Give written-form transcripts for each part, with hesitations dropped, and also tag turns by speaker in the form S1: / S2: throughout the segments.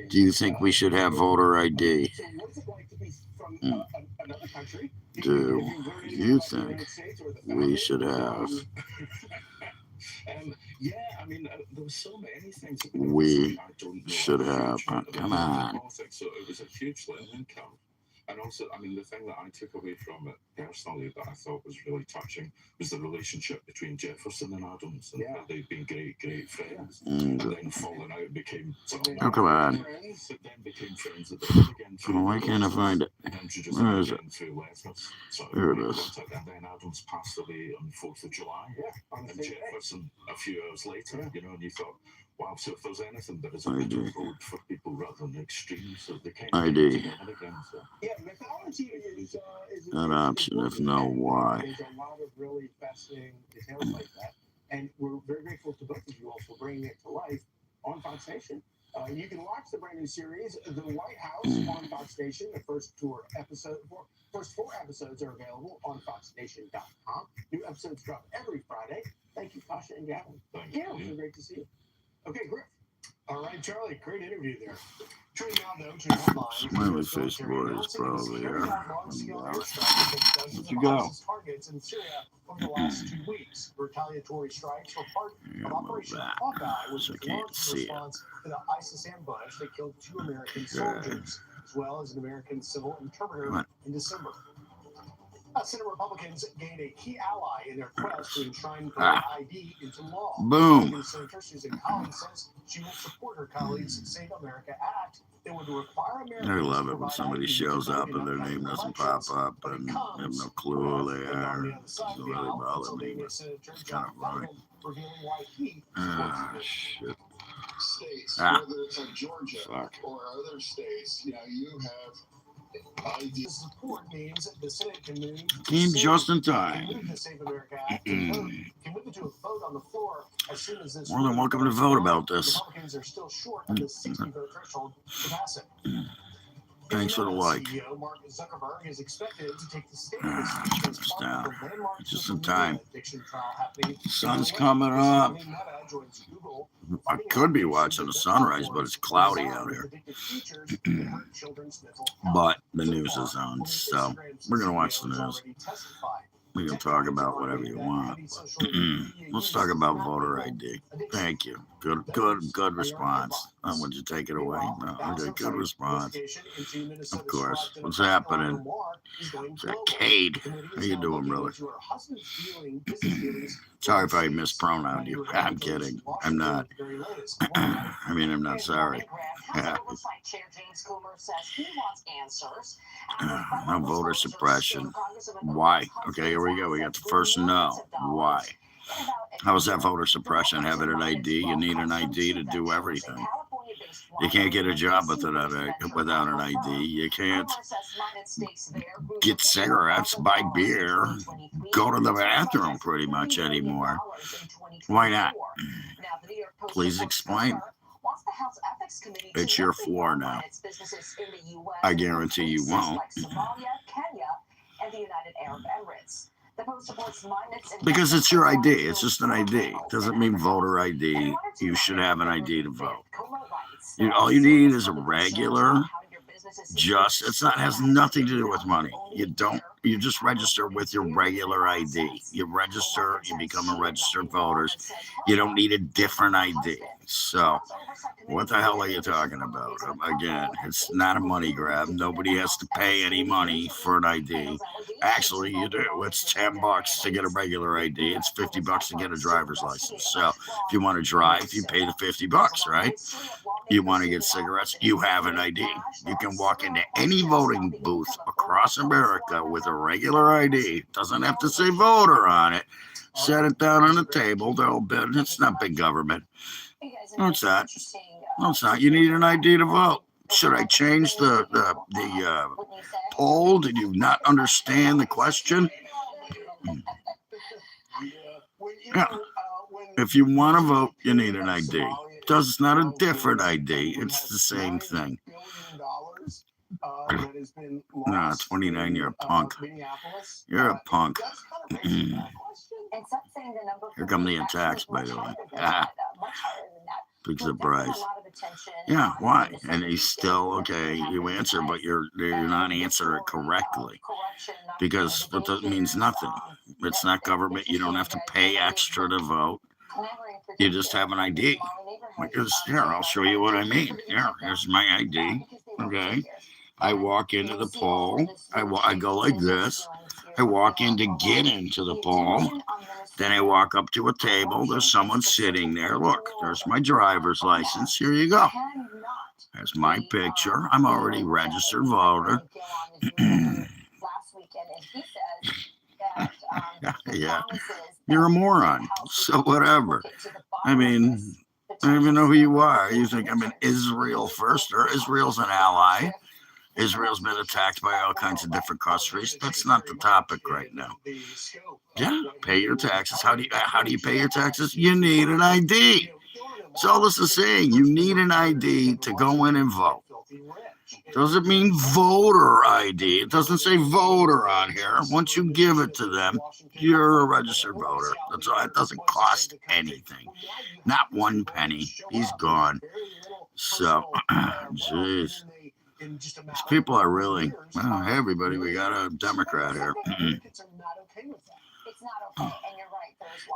S1: Do you think we should have voter ID? Do you think we should have? We should have. Come on.
S2: And also, I mean, the thing that I took away from it personally that I thought was really touching was the relationship between Jefferson and Adams, and that they'd been great friends, and then falling out became
S1: oh, come on.
S2: friends, that then became friends again.
S1: Why can't I find it? Where is it? Here it is.
S2: And then Adams passed away on the 4th of July, and Jefferson a few hours later, and you thought, wow, so if there's anything that is a middle road for people rather than extremes, so they can't
S1: ID.
S2: again. So.
S3: Yeah, mythology is
S1: An option, if no, why?
S3: There's a lot of really fascinating details like that, and we're very grateful to both of you all for bringing it to life on Fox Nation. You can watch the brand new series, The White House, on Fox Nation. The first four episodes are available on FoxNation.com. New episodes drop every Friday. Thank you, Pasha and Gavin.
S2: Thank you.
S3: It's been great to see you. Okay, Griff. All right, Charlie, great interview there. Turning now, though, to headlines.
S1: Smiley face boy is probably here.
S3: Where'd
S1: you go?
S3: Targets in Syria over the last 2 weeks. Retaliatory strikes were part of Operation Hawkeye, which was launched in response to the ISIS ambush that killed 2 American soldiers, as well as an American civil interpreter in December. Senate Republicans gained a key ally in their quest to enshrine voter ID into law.
S1: Boom.
S3: Senator Susan Collins says she will support her colleagues' Save America Act that would require Americans.
S1: I love it when somebody shows up and their name doesn't pop up and have no clue who they are. It doesn't really bother me, but it's kind of funny. Shit.
S4: States, whether it's like Georgia or other states, you have
S3: support means the Senate can move.
S1: Came just in time. More than welcome to vote about this.
S3: Republicans are still short of the 60 vote threshold to pass it.
S1: Thanks for the like.
S3: CEO Mark Zuckerberg is expected to take the state of
S1: Just down. Just in time. Sun's coming up. I could be watching the sunrise, but it's cloudy out here. But the news is on, so we're going to watch the news. We can talk about whatever you want. Let's talk about voter ID. Thank you. Good response. Would you take it away? No, okay, good response. Of course. What's happening? It's Cade. How you doing, brother? Sorry if I mispronounced you. I'm kidding. I'm not. I mean, I'm not sorry. No voter suppression. Why? Okay, here we go. We got the first no. Why? How is that voter suppression? Having an ID? You need an ID to do everything. You can't get a job without an ID. You can't get cigarettes, buy beer, go to the bathroom pretty much anymore. Why not? Please explain. It's your floor now. I guarantee you won't. Because it's your ID. It's just an ID. Doesn't mean voter ID. You should have an ID to vote. All you need is a regular. Has nothing to do with money. You just register with your regular ID. You register, you become a registered voter. You don't need a different ID. So, what the hell are you talking about? Again, it's not a money grab. Nobody has to pay any money for an ID. Actually, you do. It's $10 to get a regular ID. It's $50 to get a driver's license. So, if you want to drive, you pay the $50, right? You want to get cigarettes, you have an ID. You can walk into any voting booth across America with a regular ID. Doesn't have to say voter on it. Set it down on the table. It's not big government. No, it's not. No, it's not. You need an ID to vote. Should I change the poll? Did you not understand the question? Yeah. If you want to vote, you need an ID. It's not a different ID. It's the same thing. Nah, 29, you're a punk. You're a punk. Here come the attacks, by the way. Big surprise. Yeah, why? And he's still okay. You answer, but you're not answering it correctly because that means nothing. It's not government. You don't have to pay extra to vote. You just have an ID. Because here, I'll show you what I mean. Here's my ID. Okay. I walk into the poll. I go like this. I walk in to get into the poll. Then I walk up to a table. There's someone sitting there. Look, there's my driver's license. Here you go. There's my picture. I'm already registered voter. Yeah, you're a moron. So whatever. I mean, I don't even know who you are. You think I'm in Israel first, or Israel's an ally. Israel's been attacked by all kinds of different countries. That's not the topic right now. Yeah, pay your taxes. How do you pay your taxes? You need an ID. So all this is saying, you need an ID to go in and vote. Doesn't mean voter ID. It doesn't say voter on here. Once you give it to them, you're a registered voter. That's all. It doesn't cost anything. Not one penny. He's gone. So, jeez. These people are really, well, hey, everybody, we got a Democrat here.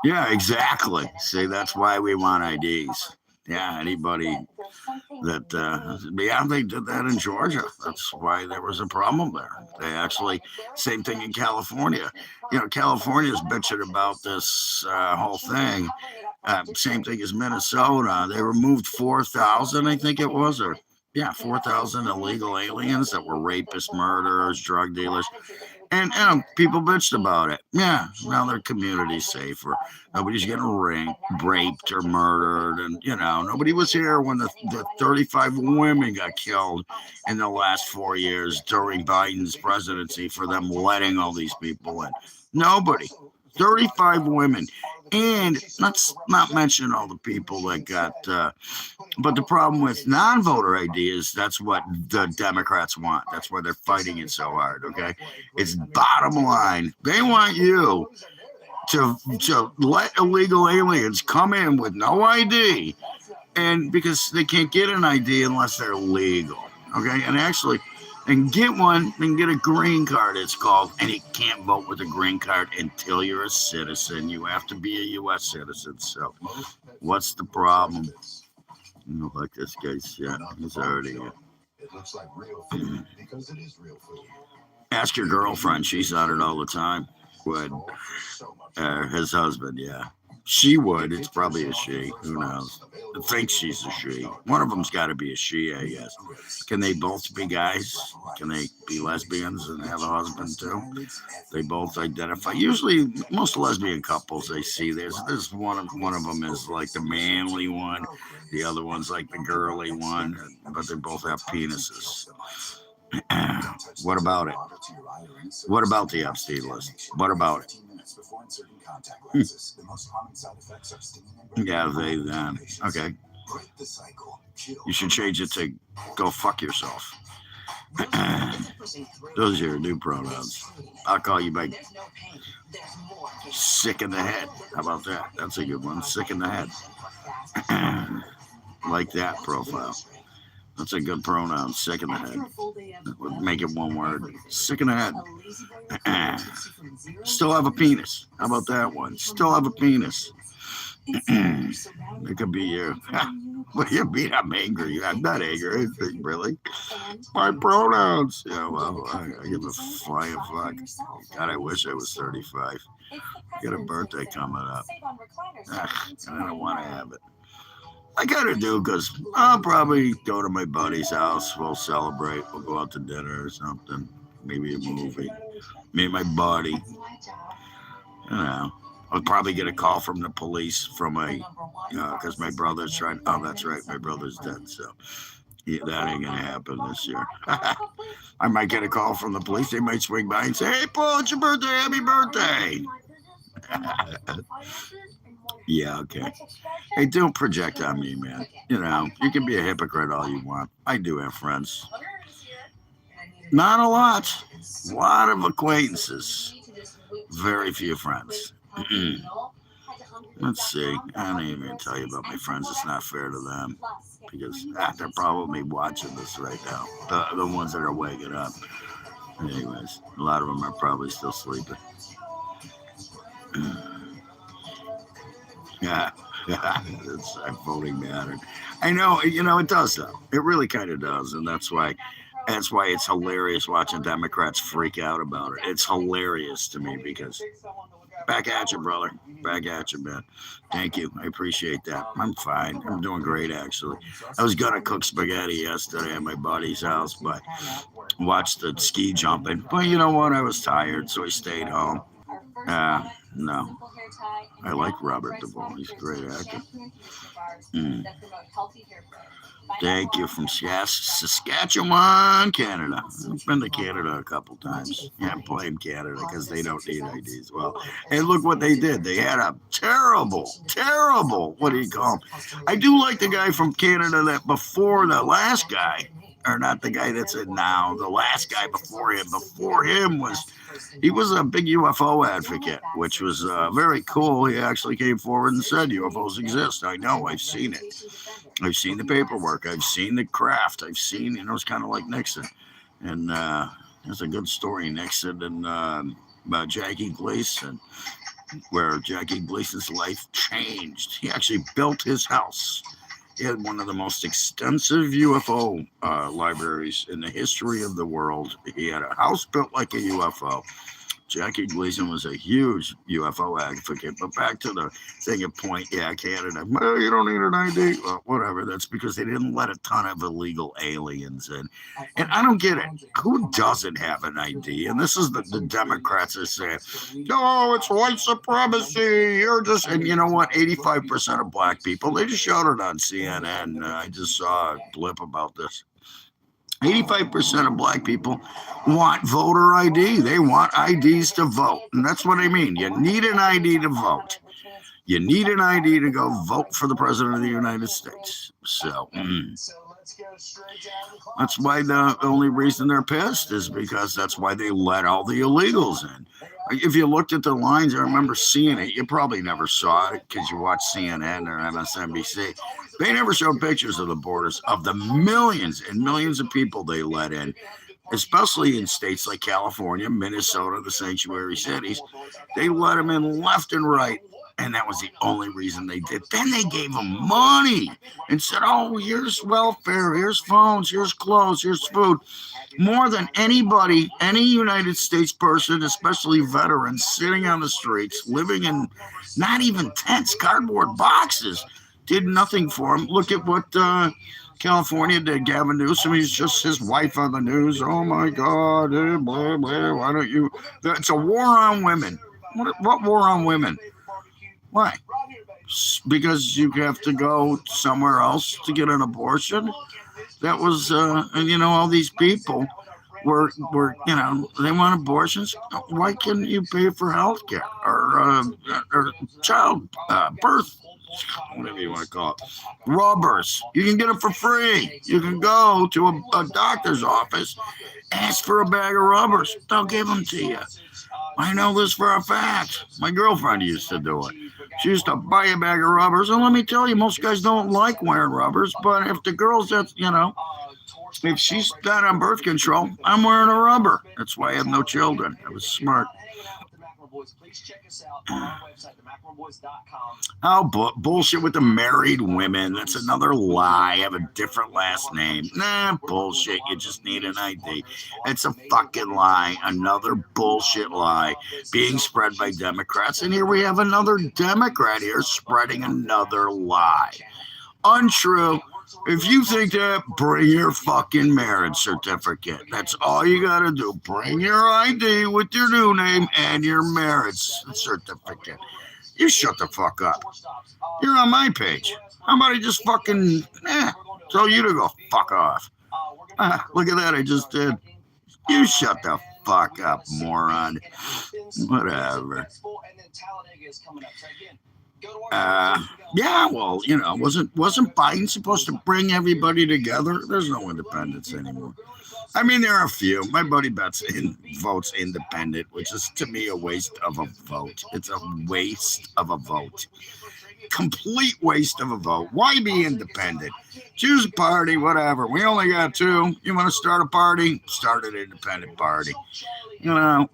S1: Yeah, exactly. See, that's why we want IDs. Yeah, anybody that, yeah, they did that in Georgia. That's why there was a problem there. They actually, same thing in California. You know, California's bitching about this whole thing. Same thing as Minnesota. They removed 4,000, I think it was, or yeah, 4,000 illegal aliens that were rapists, murderers, drug dealers. And people bitched about it. Yeah, now their community's safer. Nobody's getting raped or murdered. And, you know, nobody was here when the 35 women got killed in the last 4 years during Biden's presidency for them letting all these people in. Nobody. 35 women. And let's not mention all the people that got, but the problem with non-voter ID is that's what the Democrats want. That's why they're fighting it so hard, okay? It's bottom line. They want you to let illegal aliens come in with no ID, and because they can't get an ID unless they're legal, okay? And actually, and get one and get a green card, it's called, and you can't vote with a green card until you're a citizen. You have to be a U.S. citizen. So what's the problem? You know, like this guy's, yeah, he's already here.
S4: It looks like real food because it is real food.
S1: Ask your girlfriend. She's on it all the time. Would his husband, yeah. She would. It's probably a she. Who knows? I think she's a she. One of them's got to be a she, I guess. Can they both be guys? Can they be lesbians and have a husband too? They both identify. Usually, most lesbian couples they see there's one of them is like the manly one, the other one's like the girly one, but they both have penises. What about it? What about the Epstein list? What about it? Yeah, they then. Okay. You should change it to go fuck yourself. Those are your new pronouns. I'll call you by sick in the head. How about that? That's a good one. Sick in the head. Like that profile. That's a good pronoun. Sick in the head. Make it one word. Sick in the head. Still have a penis. How about that one? Still have a penis. It could be you. What do you mean I'm angry? I'm not angry. Really? My pronouns. Yeah, well, I give a flying fuck. God, I wish I was 35. I got a birthday coming up. And I don't want to have it. I gotta do because I'll probably go to my buddy's house. We'll celebrate. We'll go out to dinner or something. Maybe a movie. Me and my buddy. You know, I'll probably get a call from the police from because my brother's trying. Oh, that's right. My brother's dead. So yeah, that ain't going to happen this year. I might get a call from the police. They might swing by and say, "Hey, Paul, it's your birthday. Happy birthday." Yeah, okay. Hey, don't project on me, man. You know, you can be a hypocrite all you want. I do have friends. Not a lot. A lot of acquaintances. Very few friends. Let's see. I don't even tell you about my friends. It's not fair to them because they're probably watching this right now. The ones that are waking up. Anyways, a lot of them are probably still sleeping. Yeah, it's voting mattered. I know, it does though. It really kind of does, and that's why it's hilarious watching Democrats freak out about it. It's hilarious to me because back at you, brother. Back at you, man. Thank you. I appreciate that. I'm fine. I'm doing great, actually. I was gonna cook spaghetti yesterday at my buddy's house, but watched the ski jumping. But you know what? I was tired, so I stayed home. No. I like Robert Duvall. He's a great actor. Thank you from Saskatchewan, Canada. I've been to Canada a couple times. Yeah, blame Canada because they don't need IDs. Well, hey, look what they did. They had a terrible, what do you call him? I do like the guy from Canada that before the last guy, or not the guy that's in now, the last guy before him he was a big UFO advocate, which was very cool. He actually came forward and said UFOs exist. I know, I've seen it. I've seen the paperwork. I've seen the craft. I've seen, it's kind of like Nixon. And there's a good story, Nixon and about Jackie Gleason, where Jackie Gleason's life changed. He actually built his house. He had one of the most extensive UFO libraries in the history of the world. He had a house built like a UFO. Jackie Gleason was a huge UFO advocate. But back to the thing of point, Canada. Well, you don't need an ID. Well, whatever. That's because they didn't let a ton of illegal aliens in. And I don't get it. Who doesn't have an ID? And this is the Democrats are saying, no, it's white supremacy. You're just, and you know what? 85% of black people, they just showed it on CNN. I just saw a blip about this. 85% of black people want voter ID. They want IDs to vote. And that's what I mean. You need an ID to vote. You need an ID to go vote for the president of the United States. So that's why the only reason they're pissed is because that's why they let all the illegals in. If you looked at the lines, I remember seeing it. You probably never saw it because you watched CNN or MSNBC. They never showed pictures of the borders of the millions and millions of people they let in, especially in states like California, Minnesota, the sanctuary cities. They let them in left and right. And that was the only reason they did. Then they gave them money and said, oh, here's welfare, here's phones, here's clothes, here's food. More than anybody, any United States person, especially veterans, sitting on the streets, living in not even tents, cardboard boxes, did nothing for them. Look at what California did. Gavin Newsom, he's just his wife on the news. Oh, my God, blah, blah, why don't you? It's a war on women. What war on women? Why? Because you have to go somewhere else to get an abortion. That was, and all these people were, they want abortions. Why can't you pay for health care or child birth? Whatever you want to call it. Rubbers. You can get them for free. You can go to a doctor's office, ask for a bag of rubbers. They'll give them to you. I know this for a fact. My girlfriend used to do it. She used to buy a bag of rubbers. And let me tell you, most guys don't like wearing rubbers. But if the girl's that, if she's not on birth control, I'm wearing a rubber. That's why I have no children. I was smart. Please check us out on our website, themacroboys.com. Oh, bullshit with the married women. That's another lie. I have a different last name. Nah, bullshit. You just need an ID. It's a fucking lie. Another bullshit lie being spread by Democrats. And here we have another Democrat here spreading another lie. Untrue. If you think that, bring your fucking marriage certificate. That's all you got to do. Bring your ID with your new name and your marriage certificate. You shut the fuck up. You're on my page. How about I just fucking tell you to go fuck off? Look at that. I just did. You shut the fuck up, moron. Whatever. Well, wasn't Biden supposed to bring everybody together? There's no independence anymore. I mean, there are a few. My buddy votes independent, which is to me a waste of a vote. It's a waste of a vote. Complete waste of a vote. Why be independent? Choose a party, whatever. We only got two. You want to start a party? Start an independent party. You know,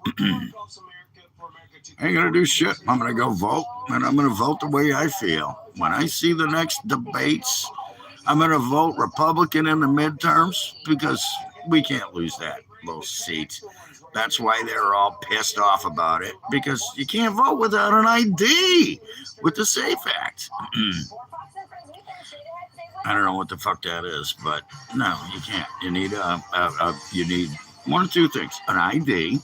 S1: I ain't gonna do shit. I'm gonna go vote, and I'm gonna vote the way I feel. When I see the next debates, I'm gonna vote Republican in the midterms because we can't lose those seats. That's why they're all pissed off about it, because you can't vote without an ID with the SAFE Act. I don't know what the fuck that is, but no, you can't. You need you need one of two things: an ID,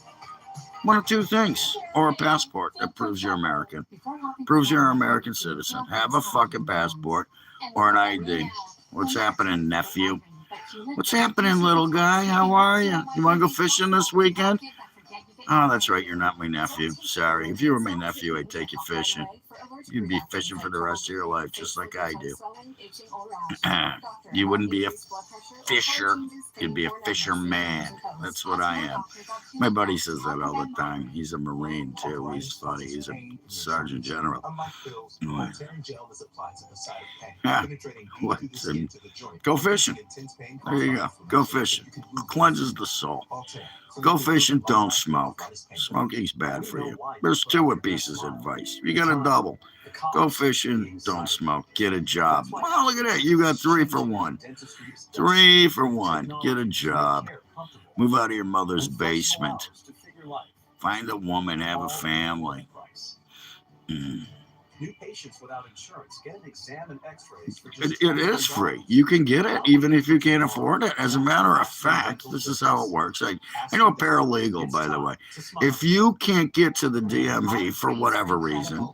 S1: one of two things, or a passport that proves you're American, proves you're an American citizen. Have a fucking passport or an ID. What's happening, nephew? What's happening, little guy? How are you? You want to go fishing this weekend? Oh, that's right. You're not my nephew. Sorry. If you were my nephew, I'd take you fishing. You'd be fishing for the rest of your life, just like I do. You wouldn't be a fisher. You'd be a fisherman. That's what I am. My buddy says that all the time. He's a Marine, too. He's funny. He's a Sergeant General. Go fishing. There you go. Go fishing. Cleanses the soul. Go fishing, don't smoke. Smoking's bad for you. There's two pieces of advice. You got a double. Go fishing, don't smoke. Get a job. Well, look at that. You got 3 for 1. 3 for 1. Get a job. Move out of your mother's basement. Find a woman, have a family.
S3: New patients without insurance get an exam and x-rays for
S1: It is free. You can get it even if you can't afford it. As a matter of fact, this is how it works. I know a paralegal, by the way. If you can't get to the DMV for whatever reason,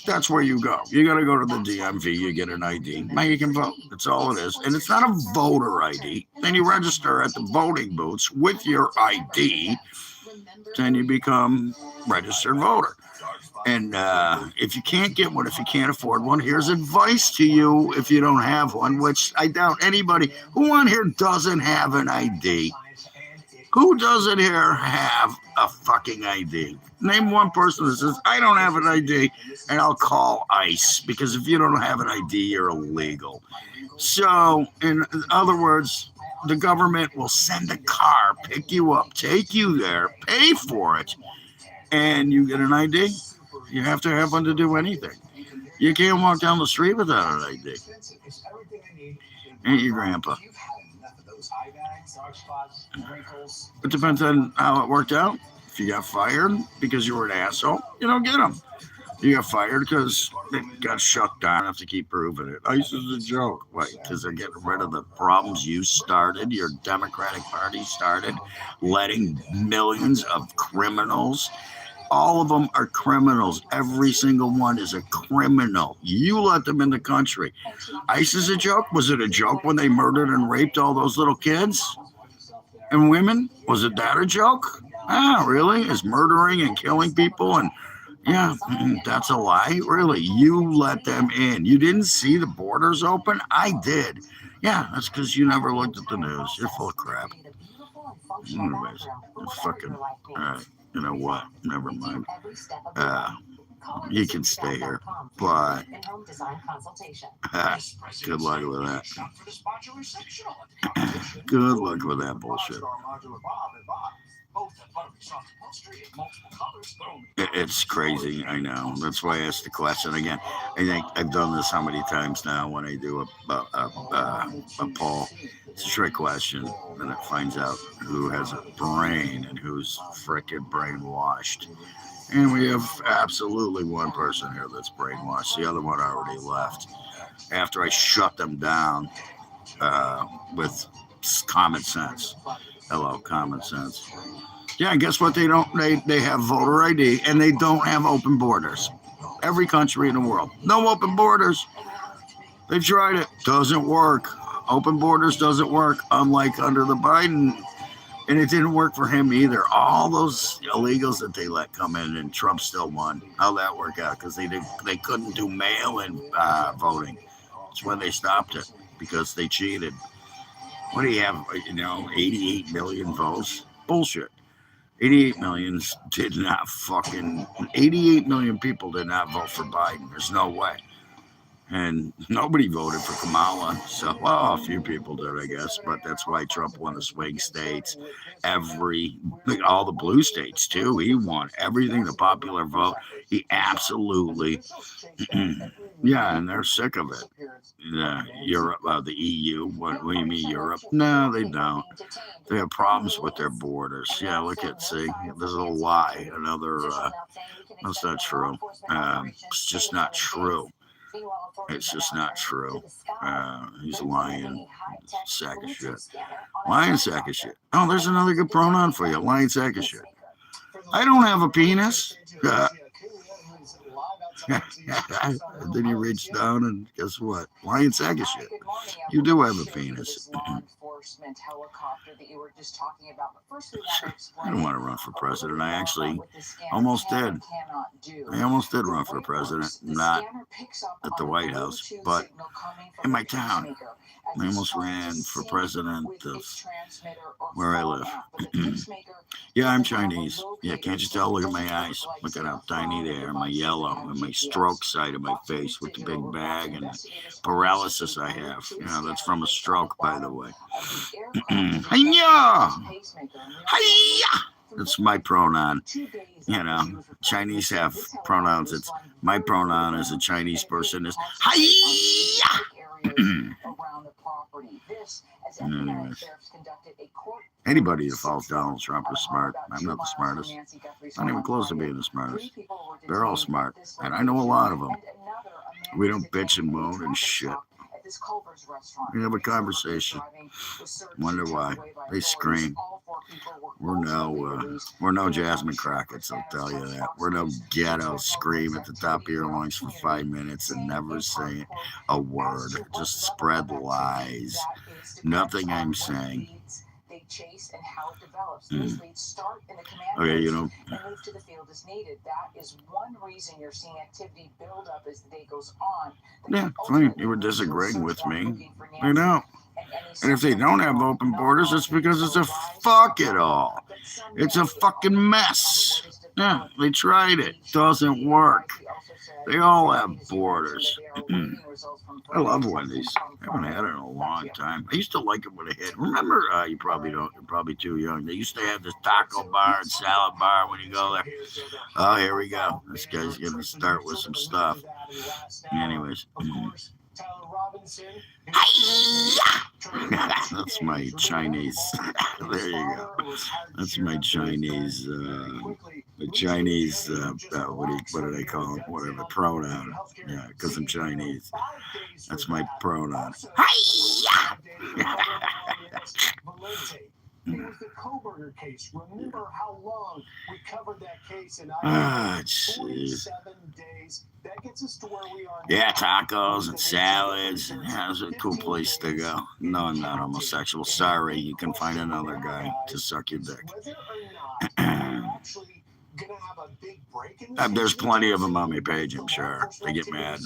S1: that's where you go. You got to go to the DMV. You get an ID. Now you can vote. That's all it is. And it's not a voter ID. Then you register at the voting booths with your ID. Then you become registered voter. And if you can't get one, if you can't afford one, here's advice to you if you don't have one, which I doubt anybody who on here doesn't have an ID. Who doesn't here have a fucking ID? Name one person that says, I don't have an ID, and I'll call ICE, because if you don't have an ID, you're illegal. So, in other words, the government will send a car, pick you up, take you there, pay for it, and you get an ID. You have to have one to do anything. You can't walk down the street without an ID. Ain't your grandpa? It depends on how it worked out. If you got fired because you were an asshole, you don't get them. You got fired because it got shut down. I have to keep proving it. ICE is a joke. Why? Because they're getting rid of the problems you started, your Democratic Party started, letting millions of criminals. All of them are criminals. Every single one is a criminal. You let them in the country. ICE is a joke? Was it a joke when they murdered and raped all those little kids and women? Was it that a joke? Ah, really? Is murdering and killing people? And yeah, that's a lie? Really? You let them in. You didn't see the borders open? I did. Yeah, that's because you never looked at the news. You're full of crap. Anyways, fucking, all right. You know what? Never mind. You can stay here, but good luck with that. Good luck with that bullshit. It's crazy, I know. That's why I asked the question again. I think I've done this how many times now when I do a poll. It's a trick question, and it finds out who has a brain and who's frickin' brainwashed. And we have absolutely one person here that's brainwashed. The other one already left after I shut them down with common sense. Hello, common sense. Yeah, guess what? They have voter ID, and they don't have open borders. Every country in the world, no open borders. They've tried it, doesn't work. Open borders doesn't work, unlike under the Biden, and it didn't work for him either. All those illegals that they let come in, and Trump still won. How'd that work out? Because they couldn't do mail-in voting. That's when they stopped it, because they cheated. What do you have? 88 million votes? Bullshit. 88 million did not fucking. 88 million people did not vote for Biden. There's no way. And nobody voted for Kamala. So, well, a few people did, I guess. But that's why Trump won the swing states. All the blue states, too. He won everything, the popular vote. He absolutely. Yeah, and they're sick of it. Europe, the EU. What do you mean, Europe? No, they don't. They have problems with their borders. Yeah, look at, see, there's a lie. That's not true. It's just not true. It's just not true. He's a lying sack of shit. Lying sack of shit. Oh, there's another good pronoun for you. Lying sack of shit. I don't have a penis. And then you reach down and guess what? Lying sack of shit. You do have a penis. I don't want to run for president. I actually almost did. I almost did run for president. Not at the White House, but in my town. I almost ran for president of where I live. Yeah, I'm Chinese. Yeah, can't you tell? Look at my eyes. Look at how tiny they are. My yellow and my stroke side of my face with the big bag and the paralysis I have. That's from a stroke, by the way. Hi-ya! Hi-ya! That's my pronoun. Chinese have pronouns. It's my pronoun as a Chinese person is hi-ya! Anyways, anybody that follows Donald Trump is smart. I'm not the smartest. Not even close to being the smartest. They're all smart, and I know a lot of them. We don't bitch and moan and shit. We have a conversation. Wonder why they scream. We're no Jasmine Crockett's, I'll tell you that. We're no ghetto scream at the top of your lungs for 5 minutes and never say a word. Just spread lies. Nothing I'm saying. They chase and how it develops. These leads start in the command post and move to the field as needed. That is one reason you're seeing activity build up as the day goes on. Yeah, funny. You were disagreeing with me. I know. And if they don't have open borders, it's because it's a fuck it all. It's a fucking mess. Yeah, they tried it. Doesn't work. They all have borders. I love Wendy's. I haven't had it in a long time. I used to like it when it hit. Remember, you probably don't. You're probably too young. They used to have this taco bar and salad bar when you go there. Oh, here we go. This guy's going to start with some stuff. Anyways. That's my Chinese. There you go. That's my Chinese. The Chinese. What do they call it? Whatever pronoun. Yeah, because I'm Chinese. That's my pronoun.
S3: It was the Koberger case. Remember how long we covered that case in 47 days. That gets us to where we are now.
S1: Yeah, tacos and salads. Yeah, it's a cool place to go. No, I'm not homosexual. Sorry, you can find another guy to suck your dick. There's plenty of them on my page, I'm sure. They get mad.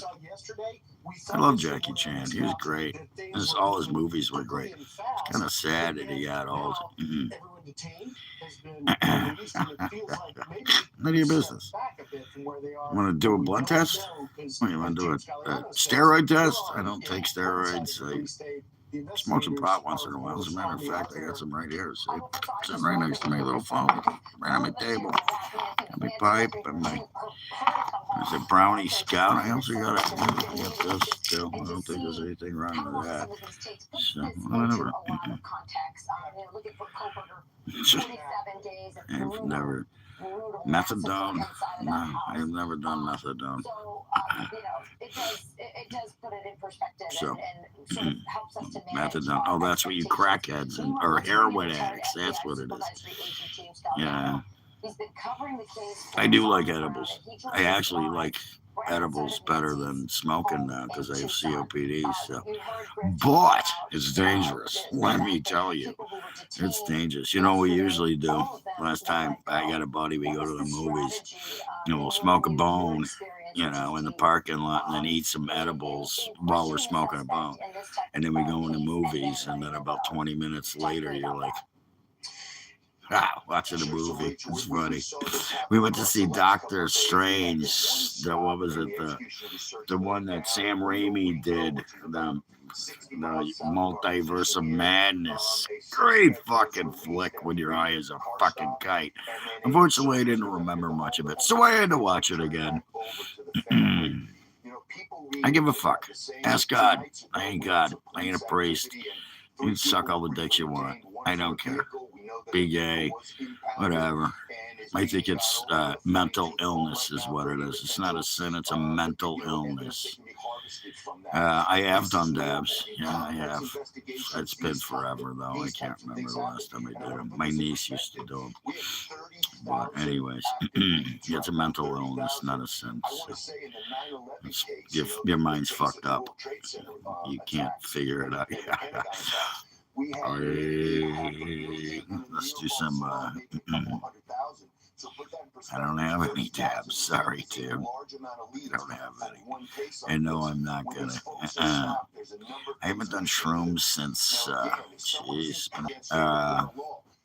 S1: I love Jackie Chan. He was great. All his movies were great. It's kind of sad that he got old. None of your business. Want to do a blood test? What, you want to do a steroid test? I don't take steroids. I smoke some pot once in a while. As a matter of fact, I got some right here. See? Sitting right next to my little phone. Right on my table. Got my pipe and there's a brownie scout. I also got this still. I don't think there's anything wrong with that. So, whatever. I've never. Methadone? No, I have never done methadone.
S5: It does put it in perspective and sort of helps us to manage.
S1: Methadone. Oh, that's what you crackheads or heroin addicts. That's what it is. Yeah. I do like edibles. I actually like edibles better than smoking now because I have COPD. So, but it's dangerous. Let me tell you, it's dangerous. You know what we usually do? Last time I got a buddy, we go to the movies and we'll smoke a bone you know, in the parking lot and then eat some edibles while we're smoking a bone. And then we go into movies, and then about 20 minutes later, you're like, watching a movie. It's funny. We went to see Doctor Strange. What was it? The one that Sam Raimi did. The Multiverse of Madness. Great fucking flick when your eye is a fucking kite. Unfortunately, I didn't remember much of it, so I had to watch it again. I give a fuck. Ask God. I ain't God. I ain't a priest. You can suck all the dicks you want. I don't care. Be gay. Whatever. I think it's mental illness is what it is. It's not a sin. It's a mental illness. I have done dabs. Yeah, I have. It's been forever, though. I can't remember the last time I did them. My niece used to do them. But anyways, it's a mental illness, not a sin. So your mind's fucked up. You can't figure it out. Let's do some... I don't have any tabs. Sorry, Tim. I don't have any. And no, I'm not gonna. I haven't done shrooms since. I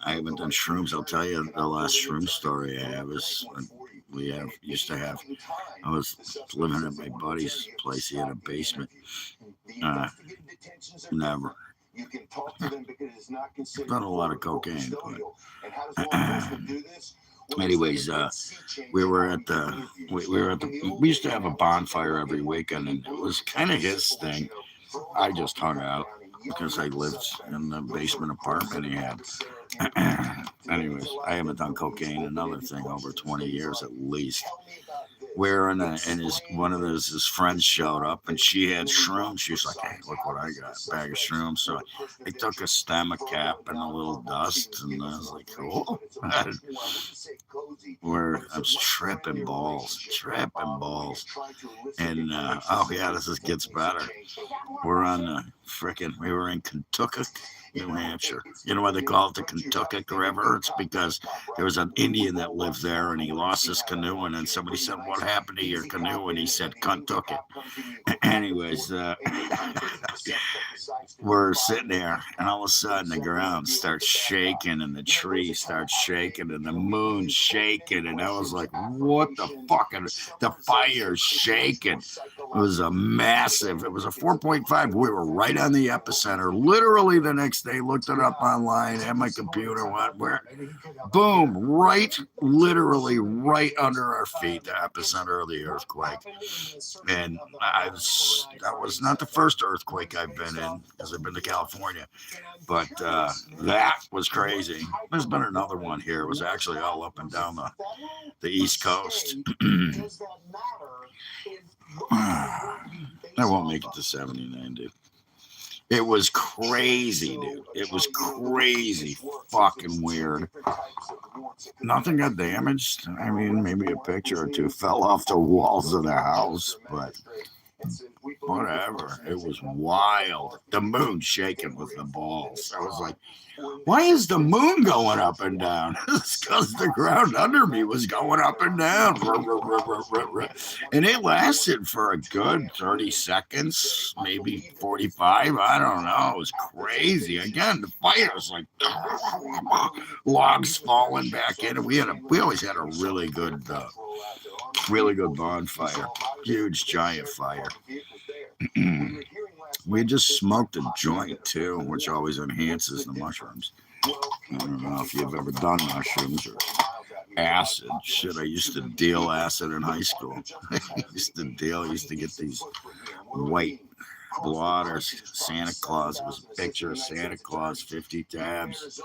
S1: haven't done shrooms. I'll tell you the last shroom story I have is used to have. I was living at my buddy's place. He had a basement. Never. I've done a lot of cocaine, but anyways, we used to have a bonfire every weekend, and it was kind of his thing. I just hung out because I lived in the basement apartment he had. Anyways, I haven't done cocaine, another thing, over 20 years at least. One of his friends showed up, and she had shrooms. She was like, "Hey, look what I got, a bag of shrooms." So I took a stem, a cap, and a little dust, and I was like, "Cool." I was tripping balls, and this gets better. We were in Kentucky, New Hampshire. You know why they call it the Kentucky River? It's because there was an Indian that lived there, and he lost his canoe, and then somebody said, "What happened to your canoe?" And he said, "Kentucky." Anyways, we're sitting there, and all of a sudden the ground starts shaking, and the tree starts shaking, and the moon's shaking, and I was like, "What the fuck?" And the fire's shaking. It was a 4.5. We were right on the epicenter. Literally the next day, looked it up online, had my computer, boom, literally right under our feet, the epicenter of the earthquake. And that was not the first earthquake I've been in, because I've been to California. But that was crazy. There's been another one here. It was actually all up and down the East Coast. I won't make it to 79, dude. It was crazy, dude. It was crazy, fucking weird. Nothing got damaged. I mean, maybe a picture or two fell off the walls of the house, but whatever. It was wild. The moon shaking with the balls. I was like, why is the moon going up and down? It's because the ground under me was going up and down. And it lasted for a good 30 seconds, maybe 45. I don't know. It was crazy. Again, the fire was like logs falling back in. And we always had a really good bonfire. Huge, giant fire. We just smoked a joint too, which always enhances the mushrooms. I don't know if you've ever done mushrooms or acid. Shit, I used to deal acid in high school. I used to get these white blotters. Santa Claus. It was a picture of Santa Claus, 50 tabs.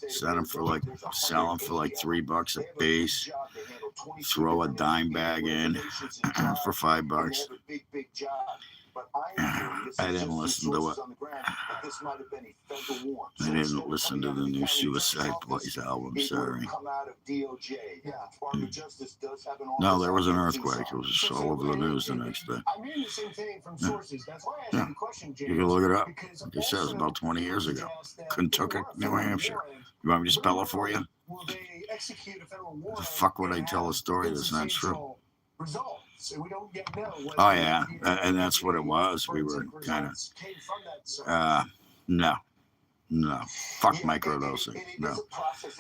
S1: Sell them for like $3 a piece. Throw a dime bag in for $5. I didn't listen to it. I didn't listen to the new Suicide Boys album, sorry. No, there was an earthquake. It was all over the news the next day. Yeah. You can look it up. He says about 20 years ago. Kentucky, New Hampshire. You want me to spell it for you? The fuck would I tell a story that's not true?
S3: So we don't yet know what
S1: Oh yeah, and that's what it was. We were kind of, no, fuck microdosing. No,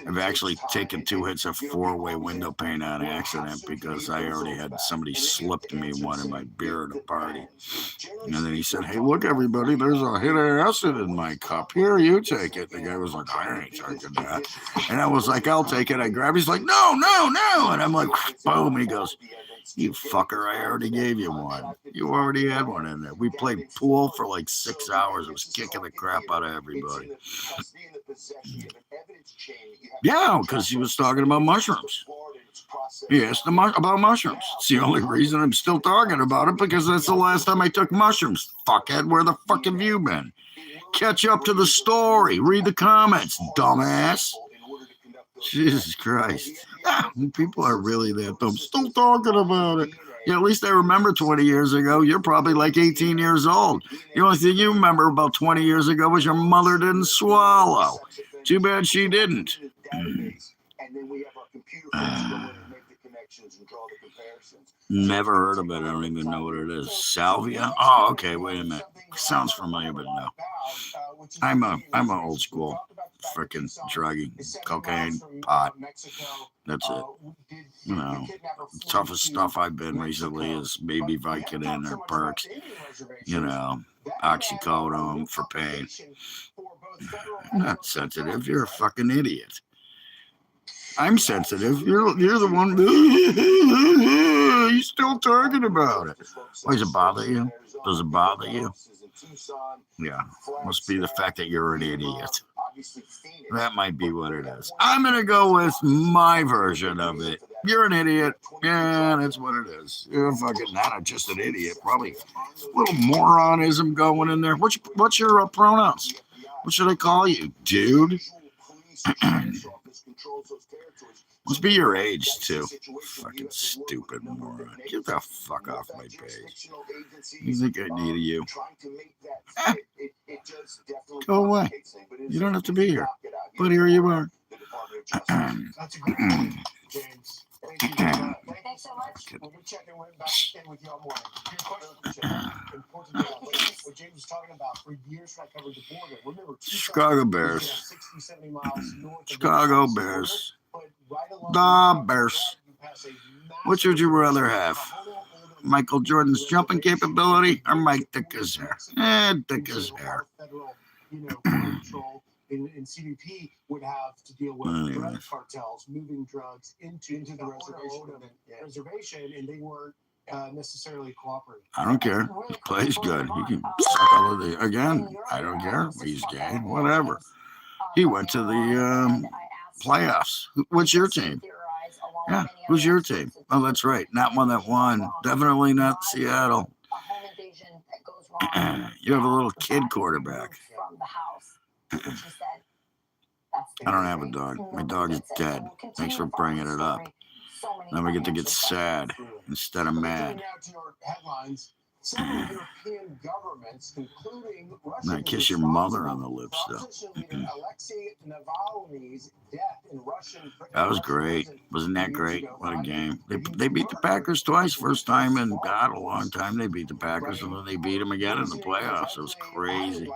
S1: I've actually taken 2 hits of 4-way window paint on accident because I already had somebody slipped me one in my beer at a party. And then he said, "Hey, look, everybody, there's a hit of acid in my cup. Here, you take it." The guy was like, "I ain't taking that." And I was like, "I'll take it." I grabbed it. He's like, "No, no, no." And I'm like, boom. He goes, "You fucker, I already gave you one. You already had one in there." We played pool for like 6 hours. It was kicking the crap out of everybody. Yeah, because he was talking about mushrooms. He asked about mushrooms. It's the only reason I'm still talking about it, because that's the last time I took mushrooms. Fuckhead, where the fuck have you been? Catch up to the story. Read the comments, dumbass. Jesus Christ. People are really that dumb. Still talking about it. Yeah, at least I remember 20 years ago. You're probably like 18 years old. The only thing you remember about 20 years ago was your mother didn't swallow. Too bad she didn't. Never heard of it. I don't even know what it is. Salvia? Oh, okay. Wait a minute. Sounds familiar, but no. I'm an old school freaking druggie. Cocaine, pot. That's it. You know, the toughest stuff I've been recently is maybe Vicodin or Perks. You know, oxycodone for pain. I'm not sensitive. You're a fucking idiot. I'm sensitive. You're the one. You're still talking about it. Why does it bother you? Does it bother you? Yeah. Must be the fact that you're an idiot. That might be what it is. I'm going to go with my version of it. You're an idiot. Yeah, that's what it is. You're fucking not just an idiot. Probably a little moronism going in there. What's your pronouns? What should I call you? Dude? Must be your age, too. Fucking stupid moron. Get the fuck off my page. You think I need you? Go away. You don't have to be here. But here you are.
S3: That's a great point, James. Thank you. Thanks so much. We'll be checking back in with you all morning. Good question. Important to know what James was talking about. For years, when I covered the border. Remember,
S1: Chicago Bears.
S3: 60, 70 miles north
S1: Chicago Bears. The Bears. Which would you rather have? Michael Jordan's jumping capability or Mike Dicker's hair? Dicker's hair.
S3: In CBP would have to deal with drug cartels moving drugs into the reservation, and they weren't necessarily cooperating.
S1: I don't care. He plays good. He can suck all of the again. I don't care. He's gay. Whatever. He went to the playoffs. What's your team? Yeah, who's your team? Oh, that's right. Not one that won. Definitely not Seattle. You have a little kid quarterback. I don't have a dog. My dog is dead. Thanks for bringing it up. Now we get to get sad instead of mad. I kiss your mother on the lips, though. That was great. Wasn't that great? What a game. They beat the Packers twice. First time in, God, a long time they beat the Packers, and then they beat them again in the playoffs. It was crazy.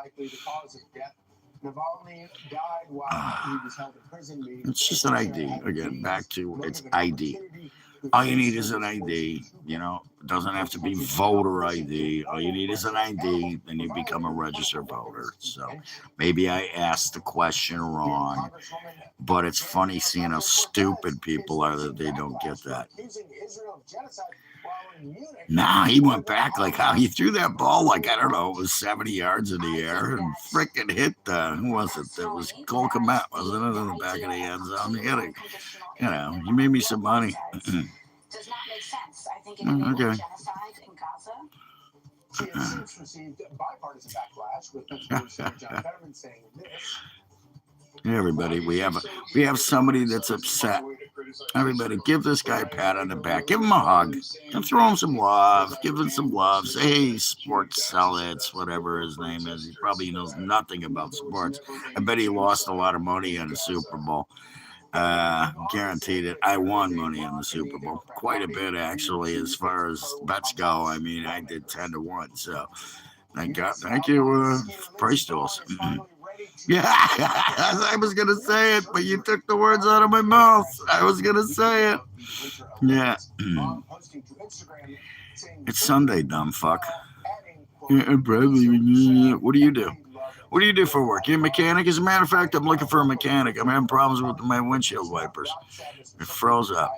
S1: It's just an ID. Again, back to it's ID. All you need is an ID. You know, it doesn't have to be voter ID. All you need is an ID, then you become a registered voter. So maybe I asked the question wrong, but it's funny seeing how stupid people are that they don't get that. Nah, he went back like how he threw that ball like, I don't know, it was 70 yards in the air and freaking hit who was it? That was Cole Kmet, wasn't it, in the back of the end zone? He had he made me some money.
S5: Does not make sense. I think it can be genocide in Gaza.
S3: She has since received bipartisan backlash with Pennsylvania Senator John Fetterman saying this.
S1: Hey everybody, we have somebody that's upset. Everybody, give this guy a pat on the back. Give him a hug. And throw him some love. Give him some love. Say, hey, sports zealots, whatever his name is. He probably knows nothing about sports. I bet he lost a lot of money on the Super Bowl. Guaranteed it. I won money on the Super Bowl. Quite a bit, actually, as far as bets go. I mean, I did 10-1. So thank you, Price Tools. Yeah, I was going to say it, but you took the words out of my mouth. I was going to say it. Yeah. It's Sunday, dumb fuck. Yeah, probably. What do you do? What do you do for work? You a mechanic? As a matter of fact, I'm looking for a mechanic. I'm having problems with my windshield wipers. It froze up.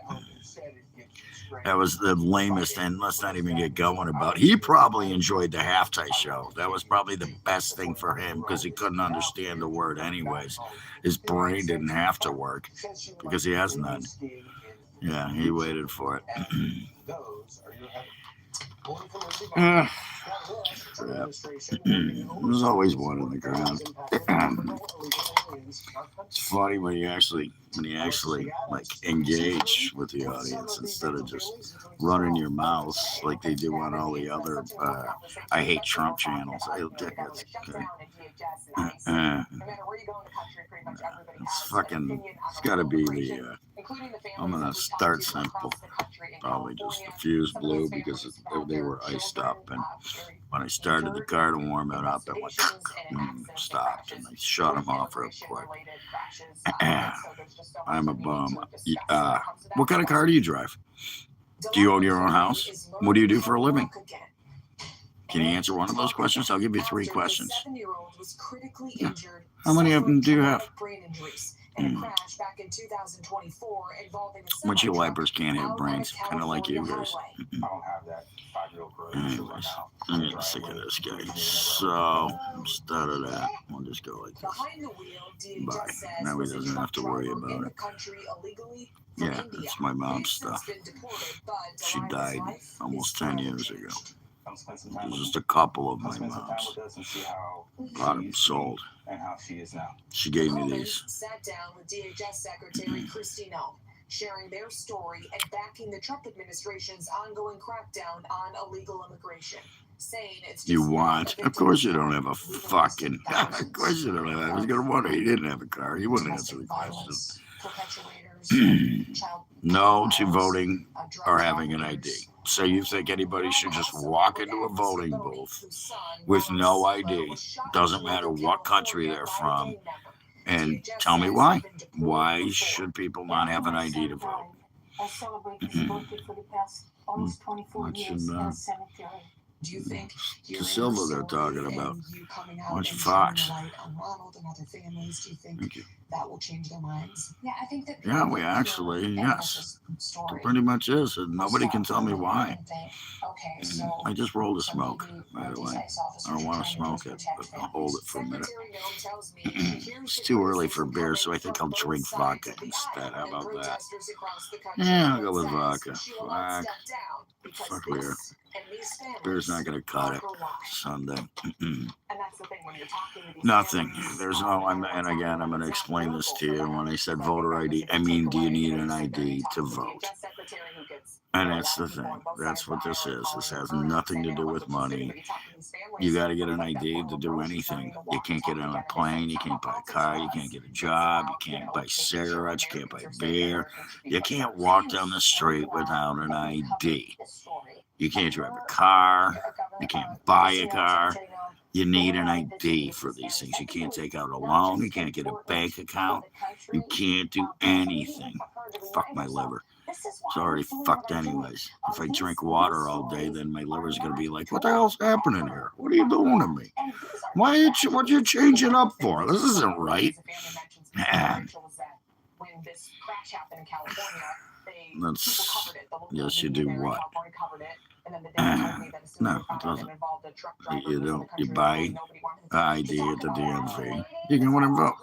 S1: That was the lamest, and let's not even get going about it. He probably enjoyed the halftime show. That was probably the best thing for him because he couldn't understand the word anyways. His brain didn't have to work because he has none. Yeah, he waited for it. There's always one in the ground. It's funny when you actually like engage with the audience instead of just running your mouth like they do on all the other I hate Trump channels. It's fucking. It's got to be the. I'm gonna start simple. Probably just the fuse blew because they were iced up, and when I started the car to warm it up, it went and stopped, and I shut them off real quick. I'm a bum. What kind of car do you drive? Do you own your own house? What do you do for a living? Can you answer one of those questions? I'll give you 3 questions. Yeah. How many of them do you have? Windshield wipers can't have brains, kind of like you guys. Anyways, I'm getting sick of this guy. So, instead of that, we'll just go like this. Bye. Now he doesn't have to worry about it. Yeah, it's my mom's stuff. She died almost 10 years ago. There's just a couple of my moms. A lot of them sold. She gave me these.
S6: Sat down with DHS Secretary Kristi Noem, sharing their story and backing the Trump administration's ongoing crackdown on illegal immigration, saying it's
S1: you want? Of course you don't have a fucking. Of course you don't have. I was gonna wonder. He didn't have a car. He wouldn't answer the question. No to voting or having an ID. So you think anybody should just walk into a voting booth with no ID, doesn't matter what country they're from, and tell me why? Why should people not have an ID to vote?
S5: I celebrate this birthday for the past almost 24 years in a cemetery.
S6: Do you think
S1: the Silva they're talking about? Watch Fox. Thank you.
S6: That will change their minds?
S5: Yeah, I think that.
S1: Yeah, we actually, yes. It pretty much is, and nobody can tell me why.
S5: Okay, so
S1: I just rolled a smoke, by the way. I don't want to smoke it, but I'll hold it for a minute. It's too early for beer, so I think I'll drink vodka instead. How about that? Yeah, I'll go with vodka. Fuck beer. Beer's not going to cut it. Sunday. Nothing. There's no, and again, I'm going to explain this to you. When I said voter ID, I mean, do you need an ID to vote? And that's the thing. That's what this is. This has nothing to do with money. You got to get an ID to do anything. You can't get on a plane. You can't buy a car. You can't get a job. You can't buy cigarettes. You can't buy beer. You can't walk down the street without an ID. You can't drive a car. You can't buy a car. You need an ID for these things. You can't take out a loan. You can't get a bank account. You can't do anything. Fuck my liver. It's already fucked anyways. If I drink water all day, then my liver's going to be like, what the hell's happening here? What are you doing to me? What are you changing up for? This isn't right. Man. That's, yes, you do what? No, it doesn't. You don't. You buy an ID at the DMV. You can win and vote.